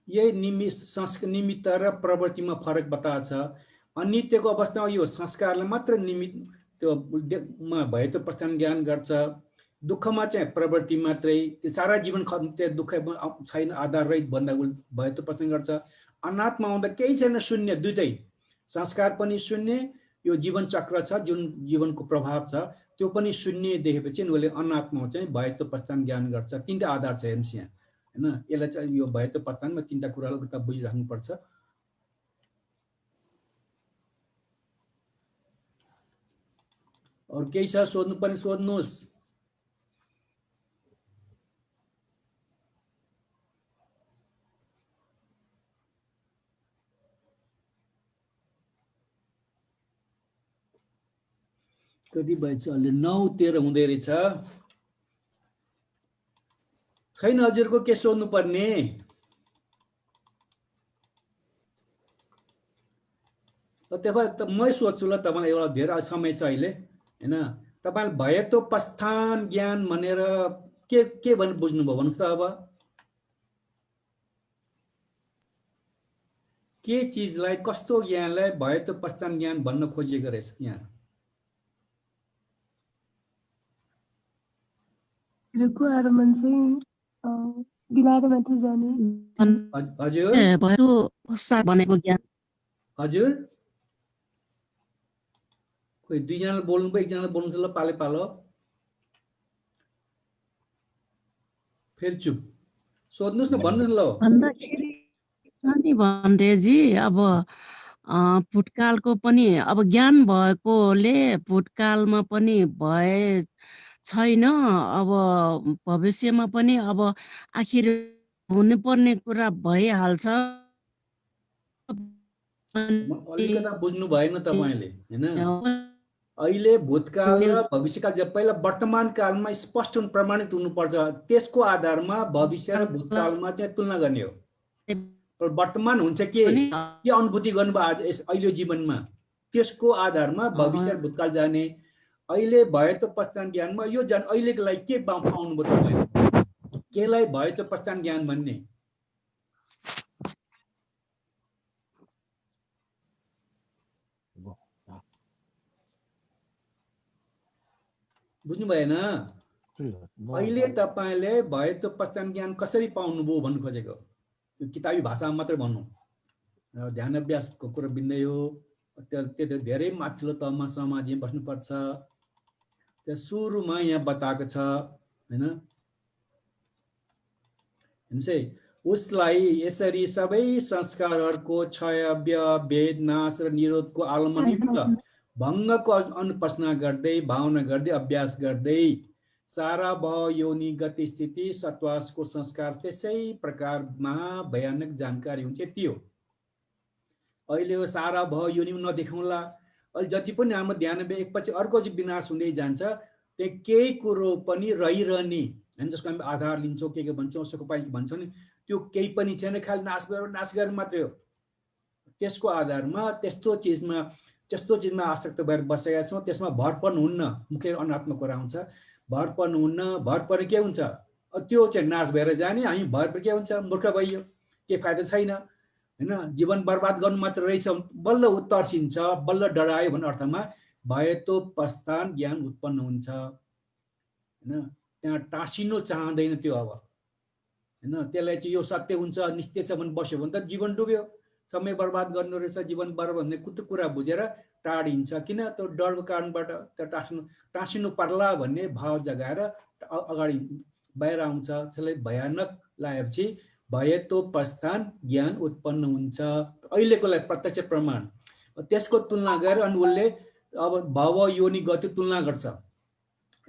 यही निमित्त र प्रवृत्तिमा फरक बताएको छ। अनित्यको अवस्थामा यो संस्कारले मात्र निमित्त त्यो भएको प्रस्थान ज्ञान गर्छ, दुःखमा चाहिँ प्रवृत्ति मात्रै, त्यो सारा जीवन त्यो दुःख छैन आधार रहित भन्दा भएको प्रस्थान गर्छ। अनात्मा आउँदा केही छैन, शून्य, दुइटै संस्कार पनि शून्य, यो जीवन चक्र छ जुन जीवनको प्रभाव छ त्यो पनि शून्य देखेपछि उसले अनात्मा चाहिँ भयत्व प्रस्थान ज्ञान गर्छ। तीनटा आधार छ हेर्नुहोस् यहाँ होइन। यसलाई चाहिँ यो भयत्व प्रस्थानमा तीनटा कुराहरू त बुझिराख्नुपर्छ। अरू केही छ सोध्नु पनि सोध्नुहोस्। कति भएछ अहिले? 9:13 हुँदै रहेछ। छैन हजुरको के सोध्नु पर्ने? त्यसो मै सोध्छु ल तपाईँलाई, एउटा धेरै समय छ अहिले होइन। तपाईँले भयत्व प्रस्थान ज्ञान भनेर के भने बुझ्नुभयो भन्नुहोस् त। अब के चिजलाई, कस्तो ज्ञानलाई भयत्व प्रस्थान ज्ञान भन्न खोजिएको रहेछ यहाँ? कुराहरूमा चाहिँ बिलाएर मात्र जाने। हजुर भनेको ज्ञान। हजुर कोही दुईजनाले बोल्नु भयो, एकजनाले बोल्नु छ ल, पाले पालो फेरि चुप। सोध्नुहोस् न, भन्नुहोस् ल। भन्दाखेरि भन्देजी अब भूतकालको पनि अब ज्ञान भएकोले भूतकालमा पनि भए छैन, अब भविष्यमा पनि अब आखिर हुनुपर्ने कुरा भइहाल्छ। अलिकता बुझ्नु भएन तपाईँले होइन। अहिले भूतकाल र भविष्यकाल जब पहिला वर्तमान कालमा स्पष्ट प्रमाणित हुनुपर्छ, त्यसको आधारमा भविष्य र भूतकालमा चाहिँ तुलना गर्ने हो। वर्तमान हुन्छ के अनुभूति गर्नुभयो आज अहिले जीवनमा, त्यसको आधारमा भविष्य र भूतकाल जाने। अहिले भयत्व प्रस्थान ज्ञानमा यो जान अहिलेको लागि के पाउनुभयो तपाईँले? केलाई भयत्व प्रस्थान ज्ञान भन्ने? बुझ्नु भएन? अहिले तपाईँले भयत्व प्रस्थान ज्ञान कसरी पाउनुभयो भन्नु खोजेको? यो किताबी भाषामा मात्रै भन्नु, ध्यान अभ्यासको कुरा भिन्दै हो। त्यो धेरै माथिल्लो तहमा समाधिमा बस्नुपर्छ। त्यो सुरुमा यहाँ बताएको छ होइन। उसलाई यसरी सबै संस्कारहरूको क्षय, व्यय, भेद, नाश र निरोधको आलम्बन भङ्गको अनुपस्ना गर्दै भावना गर्दै अभ्यास गर्दै सारा भव योनि गति स्थिति सत्वासको संस्कार त्यसै प्रकारमा भयानक जानकारी हुन्छ त्यो अहिले यो सारा भव योनि नदेखाउँला अहिले जति पनि हाम्रो ध्यान एकपछि अर्को चाहिँ विनाश हुँदै जान्छ त्यही केही कुरो पनि रहिरहने हैन जसको हामी आधार लिन्छौँ के भन्छौँ उसको पाइ भन्छौँ नि त्यो केही पनि छैन खालि नाश गरेर मात्रै हो त्यसको आधारमा त्यस्तो चिजमा आसक्त भएर बसेका छौँ त्यसमा भर पर्नु हुन्न मुख्य अनात्मक कुरा आउँछ भर पर्नु हुन्न भर पर्नु के हुन्छ त्यो चाहिँ नाश भएर जाने हामी भर पर के हुन्छ मूर्ख भइयो के फाइदा छैन हैन जीवन बर्बाद गर्नु मात्र रहेछ बल्ल उत्तर्सिन्छ बल्ल डरायो भन्ने अर्थमा भयतो पस्तान ज्ञान उत्पन्न हुन्छ हैन त्यहाँ टाँसिनु चाहदैन त्यो अब हैन त्यसलाई चाहिँ यो सत्य हुन्छ निश्चय छ भने बस्यो भने त जीवन डुब्यो समय बर्बाद गर्नु रहेछ जीवन बर्बाद भन्ने कुतो कुरा बुझेर टाढिन्छ किन त्यो डरको कारणबाट त्यो टाँसिनु पर्ला भन्ने भाव जगाएर अगाडि बाहिर आउँछ त्यसलाई भयानक लागेपछि भयतो पस्तान ज्ञान उत्पन्न हुन्छ अहिलेको लागि प्रत्यक्ष प्रमाण त्यसको तुलना गरेर अनि उसले अब भव योनि गति तुलना गर्छ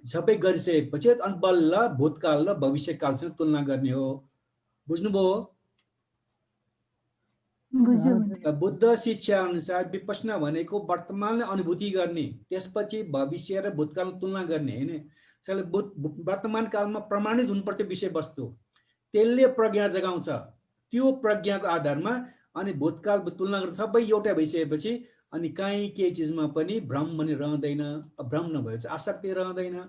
सबै गरिसकेपछि अनि बल्ल भूतकाल र भविष्यकालसँग तुलना गर्ने हो बुझ्नुभयो बुद्ध शिक्षा अनुसार विपश्यना भनेको वर्तमानले अनुभूति गर्ने त्यसपछि भविष्य र भूतकाल तुलना गर्ने हैन त्यसले वर्तमान कालमा प्रमाणित हुनुपर्छ विषयवस्तु त्यसले प्रज्ञा जगाउँछ त्यो प्रज्ञाको आधारमा अनि भूतकाल तुलना गरेर सबै एउटा भइसकेपछि अनि काहीँ केही चिजमा पनि भ्रम पनि रहँदैन भ्रम नभएपछि आसक्ति रहँदैन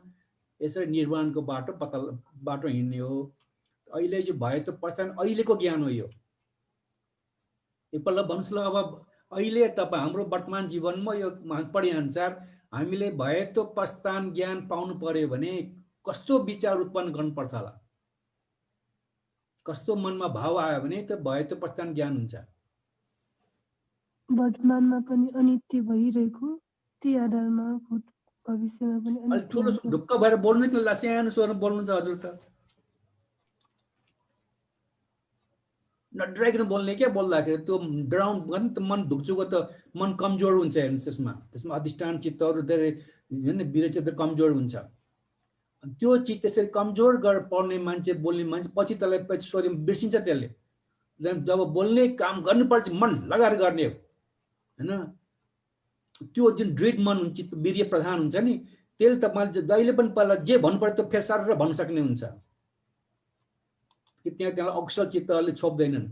यसरी निर्वाणको बाटो हिँड्ने हो अहिले जो भयो त पछाडि अहिलेको ज्ञान हो यो एकपल्ट भन्नुहोस् ल अब अहिले तपाईँ हाम्रो वर्तमान जीवनमा यो पढे अनुसार हामीले भयतो पस्तान ज्ञान पाउनु पर्यो भने कस्तो विचार उत्पन्न गर्नुपर्छ होला कस्तो मनमा भाव आयो भने त भयतो पस्तान ज्ञान हुन्छ वर्तमानमा पनि अनित्य भइरहेको त्यही आधारमा भविष्यमा पनि अलि ठुलो ढुक्क भएर बोल्नु कि सानो स्वरमा बोल्नु छ हजुर त नडराइकन बोल्ने क्या बोल्दाखेरि त्यो डराउन गर्ने त मन ढुक्चुको त मन कमजोर हुन्छ हेर्नुहोस् त्यसमा अधिष्ठान चित्तहरू धेरै हैन विरचित कमजोर हुन्छ त्यो चित्त त्यसरी कमजोर गरेर पढ्ने मान्छे बोल्ने मान्छे पछि त्यसलाई पछि सोरी बिर्सिन्छ त्यसले जब बोल्ने काम गर्नुपर्छ मन लगाएर गर्ने हो हैन त्यो जुन दृढ मन हुन्छ चित्त वीर्य प्रधान हुन्छ नि त्यसले तपाईँले जहिले पनि पहिला जे भन्नुपर्छ त्यो फेरि सारेर भन्न सक्ने हुन्छ कि त्यहाँ अकुशल चित्तहरूले छोप्दैनन्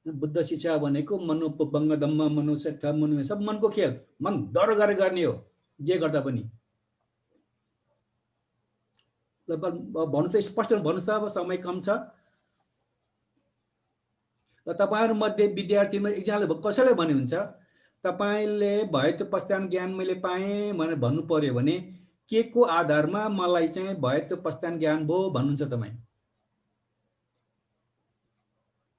बुद्ध शिक्षा भनेको मनोपङ्ग धम्म मनुष्य मनु सब मनको खेल मन डर गरेर गर्ने हो जे गर्दा पनि भन्नु त स्पष्ट भन्नुहोस् त अब समय कम छ र तपाईँहरू मध्ये विद्यार्थीमा एकजनाले कसैलाई भने हुन्छ तपाईँले भयतो पस्तान ज्ञान मैले पाएँ भनेर भन्नु पर्यो भने के को आधारमा मलाई चाहिँ भयतो पस्तान ज्ञान भयो भन्नुहुन्छ तपाईँ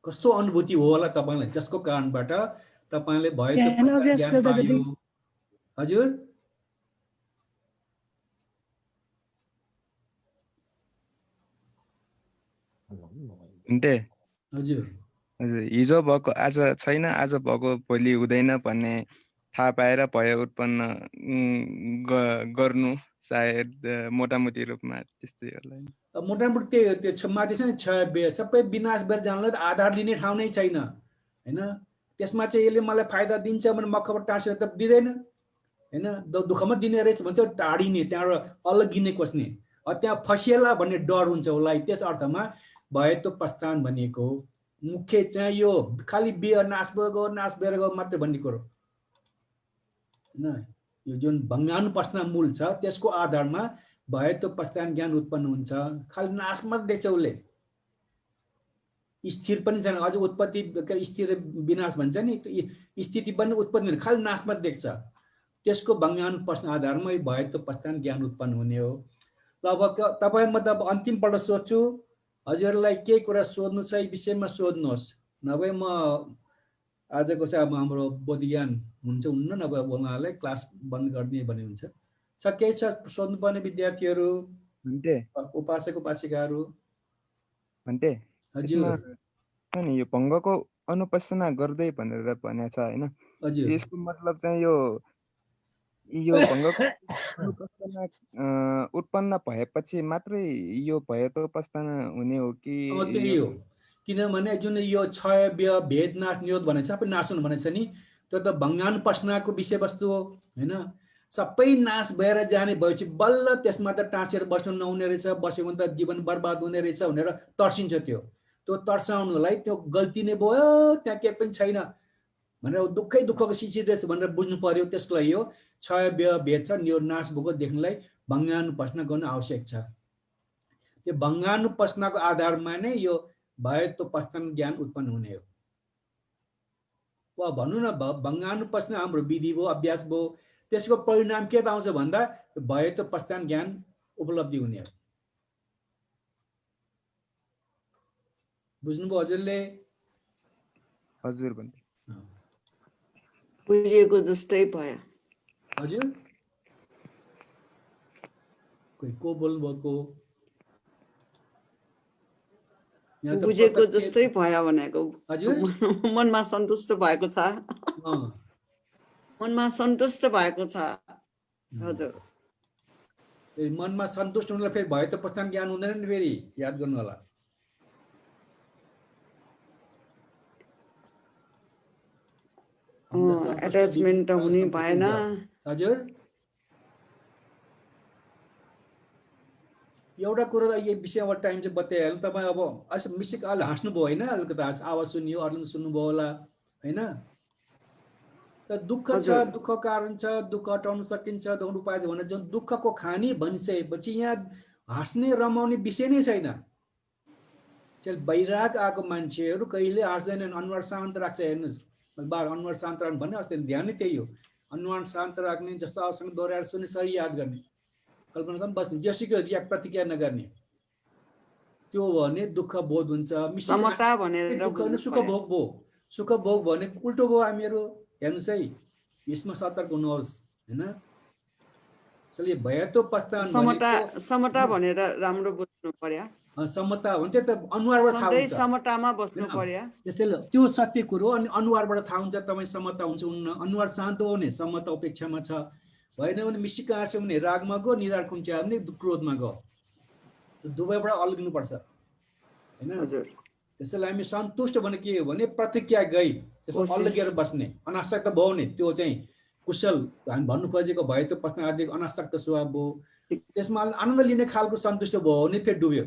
कस्तो अनुभूति हो होला तपाईँलाई जसको कारणबाट तपाईँले भयतो पस्तान ज्ञान पायो हजुर हजुर हिजो भएको आज छैन आज भएको भोलि हुँदैन भन्ने थाहा पाएर भय उत्पन्न गर्नु सायद मोटामोटी रूपमा त्यस्तै होला मोटामोटी त्यो माथि छ नि सबै विनाश भएर जानलाई आधार लिने ठाउँ नै छैन हैन त्यसमा चाहिँ यसले मलाई फाइदा दिन्छ भने मखबाट टाँसेर त दिँदैन हैन दुःखमा दिने रहेछ भने चाहिँ टाढिने त्यहाँबाट अलगिने खोज्ने त्यहाँ फसिएला भन्ने डर हुन्छ उसलाई त्यस अर्थमा भयतो पस्तान भनेको मुख्य चाहिँ यो खालि नाश भएर गयो मात्रै भन्ने कुरो हैन यो जुन भङ्गानुपस्ना मूल छ त्यसको आधारमा भयतो पस्तान ज्ञान उत्पन्न हुन्छ खालि नाश मात्र देख्छ उसले स्थिर पनि छैन अझ उत्पत्ति स्थिर विनाश भन्छ नि स्थिति पनि उत्पत्ति खालि नाश मात्र देख्छ त्यसको भङ्गानुपस्ना आधारमा भयतो पस्तान ज्ञान उत्पन्न हुने हो ल अब तपाईँ त अन्तिम पल्ट सोध्छु हजुरलाई केही कुरा सोध्नु छ विषयमा सोध्नुहोस् नभए म आजको चाहिँ अब हाम्रो बोध ज्ञान हुन्छ हुन्न नभए उहाँलाई क्लास बन्द गरिदिए भने हुन्छ केही छ सोध्नुपर्ने विद्यार्थीहरू उपासक उपासिकाहरू हजुर अनि यो भङ्गको अनुपस्ना गर्दै भनेर भनेको छ हैन यसको मतलब चाहिँ यो यो भङ्गको उपस्थाना उत्पन्न भएपछि मात्रै यो भयत्व उपस्थाना हुने हो कि त्यही हो किनभने जुन यो क्षय व्यय भेद नाश निरोध भनेको सबै नाश हुनु भनेको छ नि त्यो त भङ्गानुपस्नाको विषयवस्तु हो हैन सबै नाश भएर जाने भएपछि बल्ल त्यसमा त टाँसेर बस्नु नहुने रहेछ बस्यो भने त जीवन बर्बाद हुने रहेछ भनेर तर्सिन्छ त्यो तर्साउनुलाई त्यो गल्ती नै भयो त्यहाँ केही पनि छैन भनेर दुःखको शिक्षित रहेछ भनेर बुझ्नु पर्यो त्यसको लागि हो क्षय व्यय भेद छ यो नाश भएको देख्नलाई भङ्गानुपस्ना गर्न आवश्यक छ त्यो भङ्गानुपस्नाको आधारमा नै यो भयत्व पस्तान ज्ञान उत्पन्न हुने हो वा भन्नु न भङ्गानुपस्ना हाम्रो विधि भयो अभ्यास भयो त्यसको परिणाम के त आउँछ भन्दा भयत्व पस्तान ज्ञान उपलब्धि हुने हो बुझ्नुभयो हजुरले हजुर भन्दै बुझेको जस्तै भयो हजुर कोही को बोल्नुभएको बुझेको जस्तै भयो भनेको हजुर मनमा सन्तुष्ट भएको छ मनमा सन्तुष्ट भएको छ हजुर मनमा सन्तुष्ट हुनुलाई फेरि भयो त पस्तान ज्ञान हुँदैन नि फेरि याद गर्नु होला एट्याचमेन्ट हुने भएन हजुर एउटा कुरो यो विषयमा टाइम चाहिँ बताइहाल्नु तपाईँ अब अस मिस्टेक अलि हाँस्नुभयो होइन अलिकति आवाज सुनियो अरूले सुन्नुभयो होला होइन त दुःख छ दुःख कारण छ दुःख हटाउन सकिन्छ दौड उपाय छ भने जुन दुःखको खानी भनिसकेपछि यहाँ हाँस्ने रमाउने विषय नै छैन वैराग आएको मान्छेहरू कहिले हाँस्दैनन् अनुहार शान्त राख्छ हेर्नुहोस् बार अनुहार शान्त राख्नु भन्ने अस्ति ध्यान नै त्यही हो अनुहार शान्त राख्ने जस्तो आफूसँग दोहोऱ्याएर सुन्ने सही याद गर्ने कल्पना गर्नु बस्ने जेसुकै रियाक्ट प्रतिक्रिया नगर्ने त्यो भने दुःख बोध हुन्छ समता भनेर सुख भोग भयो सुख भोग भने उल्टो भयो हामीहरू हेर्नुहोस् है यसमा सतर्क हुनुहोस् होइन यसले भयत्व पस्तान समता भनेर राम्रो बुझ्नु पर्यो समता हो त्यो त अनुहारबाट थाहा हुन्छ समतामा बस्नु पर्यो त्यसैले त्यो सत्य कुरो अनि अनुहारबाट थाहा हुन्छ तपाईँ समता हुन्छ हुन्न अनुहार शान्त हो भने समता अपेक्षामा छ भएन भने मिसिक आँस्यो भने रागमा गयो निधार खुम्च्या भने क्रोधमा गयो दुवैबाट अलगिनुपर्छ होइन त्यसैले हामी सन्तुष्ट भने के हो भने प्रतिक्रिया गई त्यसमा अलगिएर बस्ने अनासक्त भयो भने त्यो चाहिँ कुशल हामी भन्नु खोजेको भयत्व पस्तान आदिको अनासक्त स्वभाव भयो त्यसमा आनन्द लिने खालको सन्तुष्ट भयो भने फेरि डुब्यो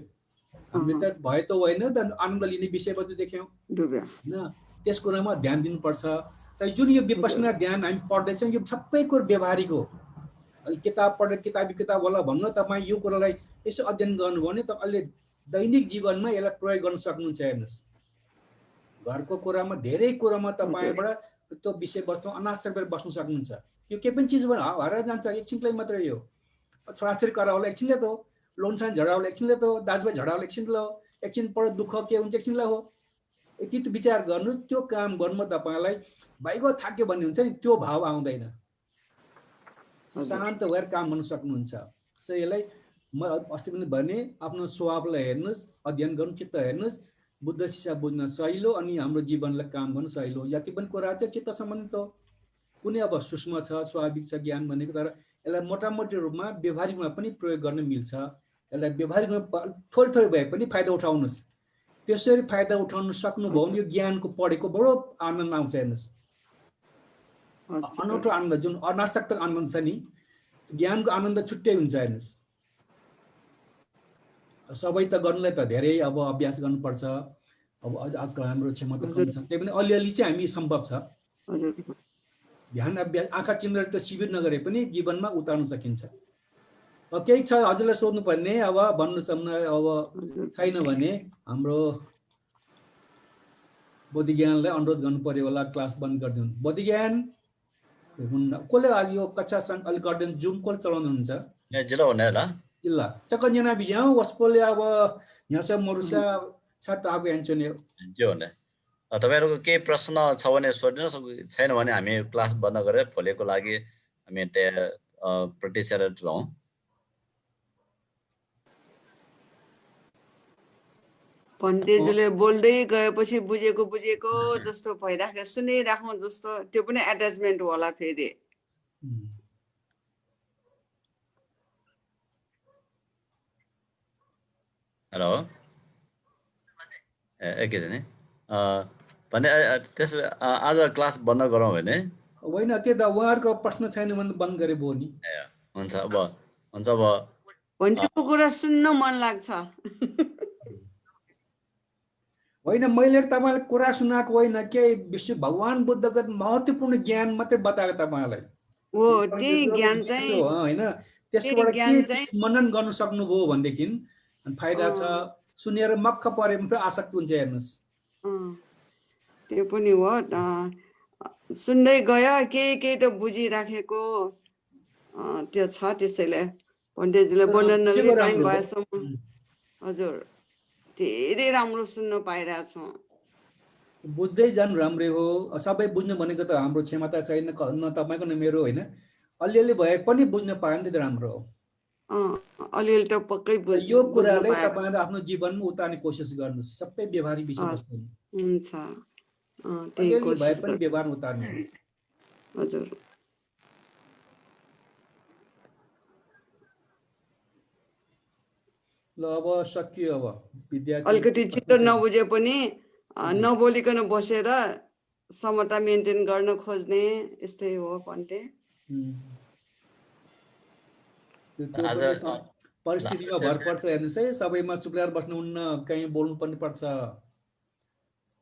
हामीले त भयत्व होइन त आनन्द लिने विषयवस्तु देख्यौँ होइन त्यस कुरामा ध्यान दिनुपर्छ तर जुन यो विपश्यना ध्यान हामी पढ्दैछौँ यो सबै कुरो व्यवहारिक हो किताब पढेर किताब होला भन्नु तपाईँ यो कुरालाई यसो अध्ययन गर्नुभयो भने तपाईँले दैनिक जीवनमा यसलाई प्रयोग गर्न सक्नुहुन्छ हेर्नुहोस् घरको कुरामा धेरै कुरामा तपाईँबाट त्यो विषयवस्तु अनासक्त गरेर बस्न सक्नुहुन्छ यो केही पनि चिज हराएर जान्छ एकछिनलाई मात्रै हो छोराछोरी कराउला एकछिनले त हो लोनसान झडाउला एकछिनले त हो दाजुभाइ झडाउला एकछिनले हो एकछिन पर दुःख के हुन्छ एकछिनलाई हो यति विचार गर्नुहोस् त्यो काम गर्नुमा तपाईँलाई भाइगो थाक्यो भन्ने हुन्छ नि त्यो भाव आउँदैन शान्त भएर काम गर्न सक्नुहुन्छ त्यसै यसलाई म अस्ति पनि भने आफ्नो स्वभावलाई हेर्नुहोस् अध्ययन गर्नु चित्त हेर्नुहोस् बुद्ध शिक्षा बुझ्न सहिलो अनि हाम्रो जीवनलाई काम गर्न सहिलो जति पनि कुरा चाहिँ चित्त सम्बन्धित हो कुनै अब सूक्ष्म छ स्वाभाविक छ ज्ञान भनेको तर यसलाई मोटामोटी रूपमा व्यवहारिकमा पनि प्रयोग गर्न मिल्छ यसलाई व्यवहारिकमा थोरै भए पनि फाइदा उठाउनुहोस् त्यसरी फाइदा उठाउन सक्नुभयो भने यो ज्ञानको पढेको बडो आनन्द आउँछ हेर्नुहोस् अनौठो आनन्द जुन अनासक्त आनन्द छ नि ज्ञानको आनन्द छुट्टै हुन्छ हेर्नुहोस् सबै त गर्नुलाई त धेरै अब अभ्यास गर्नुपर्छ अब आजकल हाम्रो क्षमता कम छ त्यही पनि अलिअलि चाहिँ हामी सम्भव छ ध्यान अभ्यास आँखा चिम्लेर त शिविर नगरे पनि जीवनमा उतार्न सकिन्छ अब केही छ हजुरलाई सोध्नु पर्ने अब भन्नु सक्नु अब छैन भने हाम्रो बुद्धि ज्ञानलाई अनुरोध गर्नु पर्यो होला क्लास बन्द गरिदिनु बुद्धि ज्ञान कसले यो कक्षा अलिक गरिदिनु जुम कसले चलाउनुहुन्छ जिल्ला हुने होला जिल्ला चकन्जना बिजाउ वस्पोले अब यहाँसम्म मरुसा छाट आएको हेर्छु नि जे हुने तपाईँहरूको केही प्रश्न छ भने सोध्नुहोस् छैन भने हामी क्लास बन्द गरेर भोलिको लागि हामी त्यहाँ प्रतीक्षा रहौँ पण्डितजीले बोल्दै गएपछि बुझेको जस्तो भइराख्यो सुनिराख्नु जस्तो त्यो पनि एट्याचमेन्ट होला फेरि हेलो एकैछिन है भने त्यसो आज क्लास बन्द गरौँ भने होइन त्यो त उहाँहरूको प्रश्न छैन भने बन्द गरे भयो नि हुन्छ अब भन्टेको कुरा सुन्न मन लाग्छ होइन मैले तपाईँलाई कुरा सुनाएको होइन के विश्व भगवान बुद्धको महत्त्वपूर्ण ज्ञान मात्रै बताएको तपाईँलाई हो त्यही ज्ञान चाहिँ होइन त्यसबाट के मनन गर्न सक्नुभयो भनेदेखि फाइदा छ सुनेर मक्ख परे पनि आसक्ति हुन्छ हेर्नुहोस् त्यो पनि हो सुन्दै गयो केही त बुझिराखेको त्यो छ त्यसैले पण्डितजीले वर्णन नगरी टाइम भएसम्म हजुर धेरै राम्रो सुन्न पाइरहेछौँ बुझ्दै जानु राम्रै हो सबै बुझ्नु भनेको त हाम्रो क्षमता छैन न तपाईँको न मेरो होइन अलिअलि भए पनि बुझ्न पायो भने त राम्रो हो अलिअलि त पक्कै यो कुरालाई तपाईँले आफ्नो जीवनमा उतार्ने कोसिस गर्नुहोस् सबै व्यवहारिक विषयवस्तु हुन्छ त्यही भए पनि व्यवहार उतार्ने हजुर ल अब सकियो अब विद्यार्थी अलिकति छिटो नबुझे पनि नबोलिकन बसेर समता मेन्टेन गर्न खोज्ने यस्तै हो भन्थे परिस्थितिमा भर पर्छ हेर्नुहोस् है सबैमा चुप्लाएर बस्नुहुन्न कहीँ बोल्नु पनि पर्छ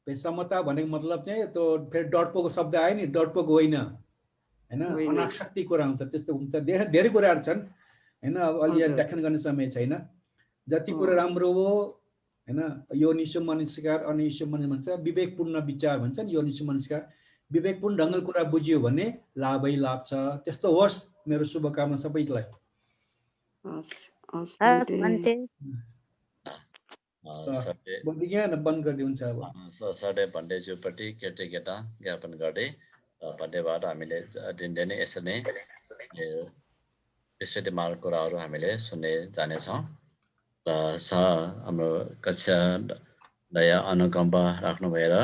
समता भनेको मतलब चाहिँ त्यो फेरि डरपोको शब्द आयो नि डरपोको होइन होइन अनासक्ति कुरा हुन्छ त्यस्तो हुन्छ धेरै कुराहरू छन् होइन अब अलि व्याख्यान गर्ने समय छैन जति कुरा राम्रो हो हैन यो निश्चय मनस्कार अनि निश्चय मन विवेकपूर्ण विचार भन्छ नि यो निश्चय मनस्कार विवेकपूर्ण ढङ्गले कुरा बुझियो भने लाभै लाभ छ त्यस्तो होस् मेरो शुभकामना सबैलाई बन्द गरिदिन्छ अब सधैँ भन्डेज्यूपट्टि केटा ज्ञापन गर्दै भन्डेबाट हामीले दिनदिनै नै यसरी नै विश्वविद्यालय कुराहरू हामीले सुन्ने जानेछौँ र हाम्रो कक्षा दया अनुकम्पा राख्नु भएर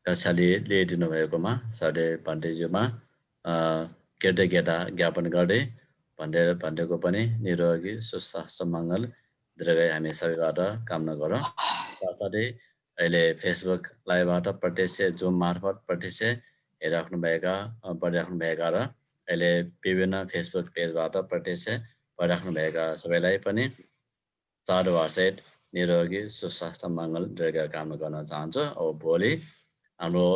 कक्षा लिइदिनु भएकोमा साढे भन्डेज्यूमा केटा ज्ञापन गर्दै भन्डेको पनि निरोगी सुस्वास्थ्य मङ्गल दीर्घायु हामी सबैबाट कामना गरौँ साथै अहिले फेसबुक लाइभबाट प्रत्यक्ष जुम मार्फत प्रत्यक्ष पढिराख्नु भएका र अहिले विभिन्न फेसबुक पेजबाट प्रत्यक्ष पढिराख्नुभएका सबैलाई पनि चाँडो हर्षित निरोगी सुस्वास्थ्य मङ्गल दीर्घायु कामना गर्न चाहन्छु अब भोलि हाम्रो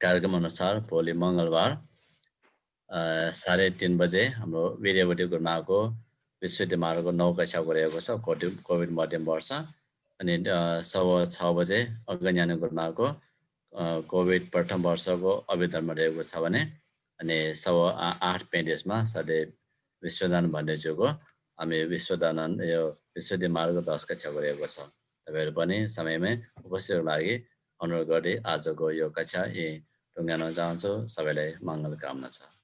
कार्यक्रम अनुसार भोलि मङ्गलबार 3:30 बजे हाम्रो वीर्यवती गुरुमाको विश्वविद्यालयको 9 कक्षा गरिएको छ कोभिड मध्यम वर्ष अनि 6:15 बजे अज्ञानी गुरुमाको कोभिड प्रथम वर्षको अभिधर्म रहेको छ भने अनि 8:35 मा साढे विश्वदान भन्डेज्यूको हामी विश्वदान यो विश्वविद्यालयको 10 कक्षा गरिएको छ तपाईहरु पनि समयमै उपस्थित लागि अनुरोध गर्दै आजको यो कक्षा टुङ्ग्याउन चाहन्छु सबैलाई मङ्गल कामना छ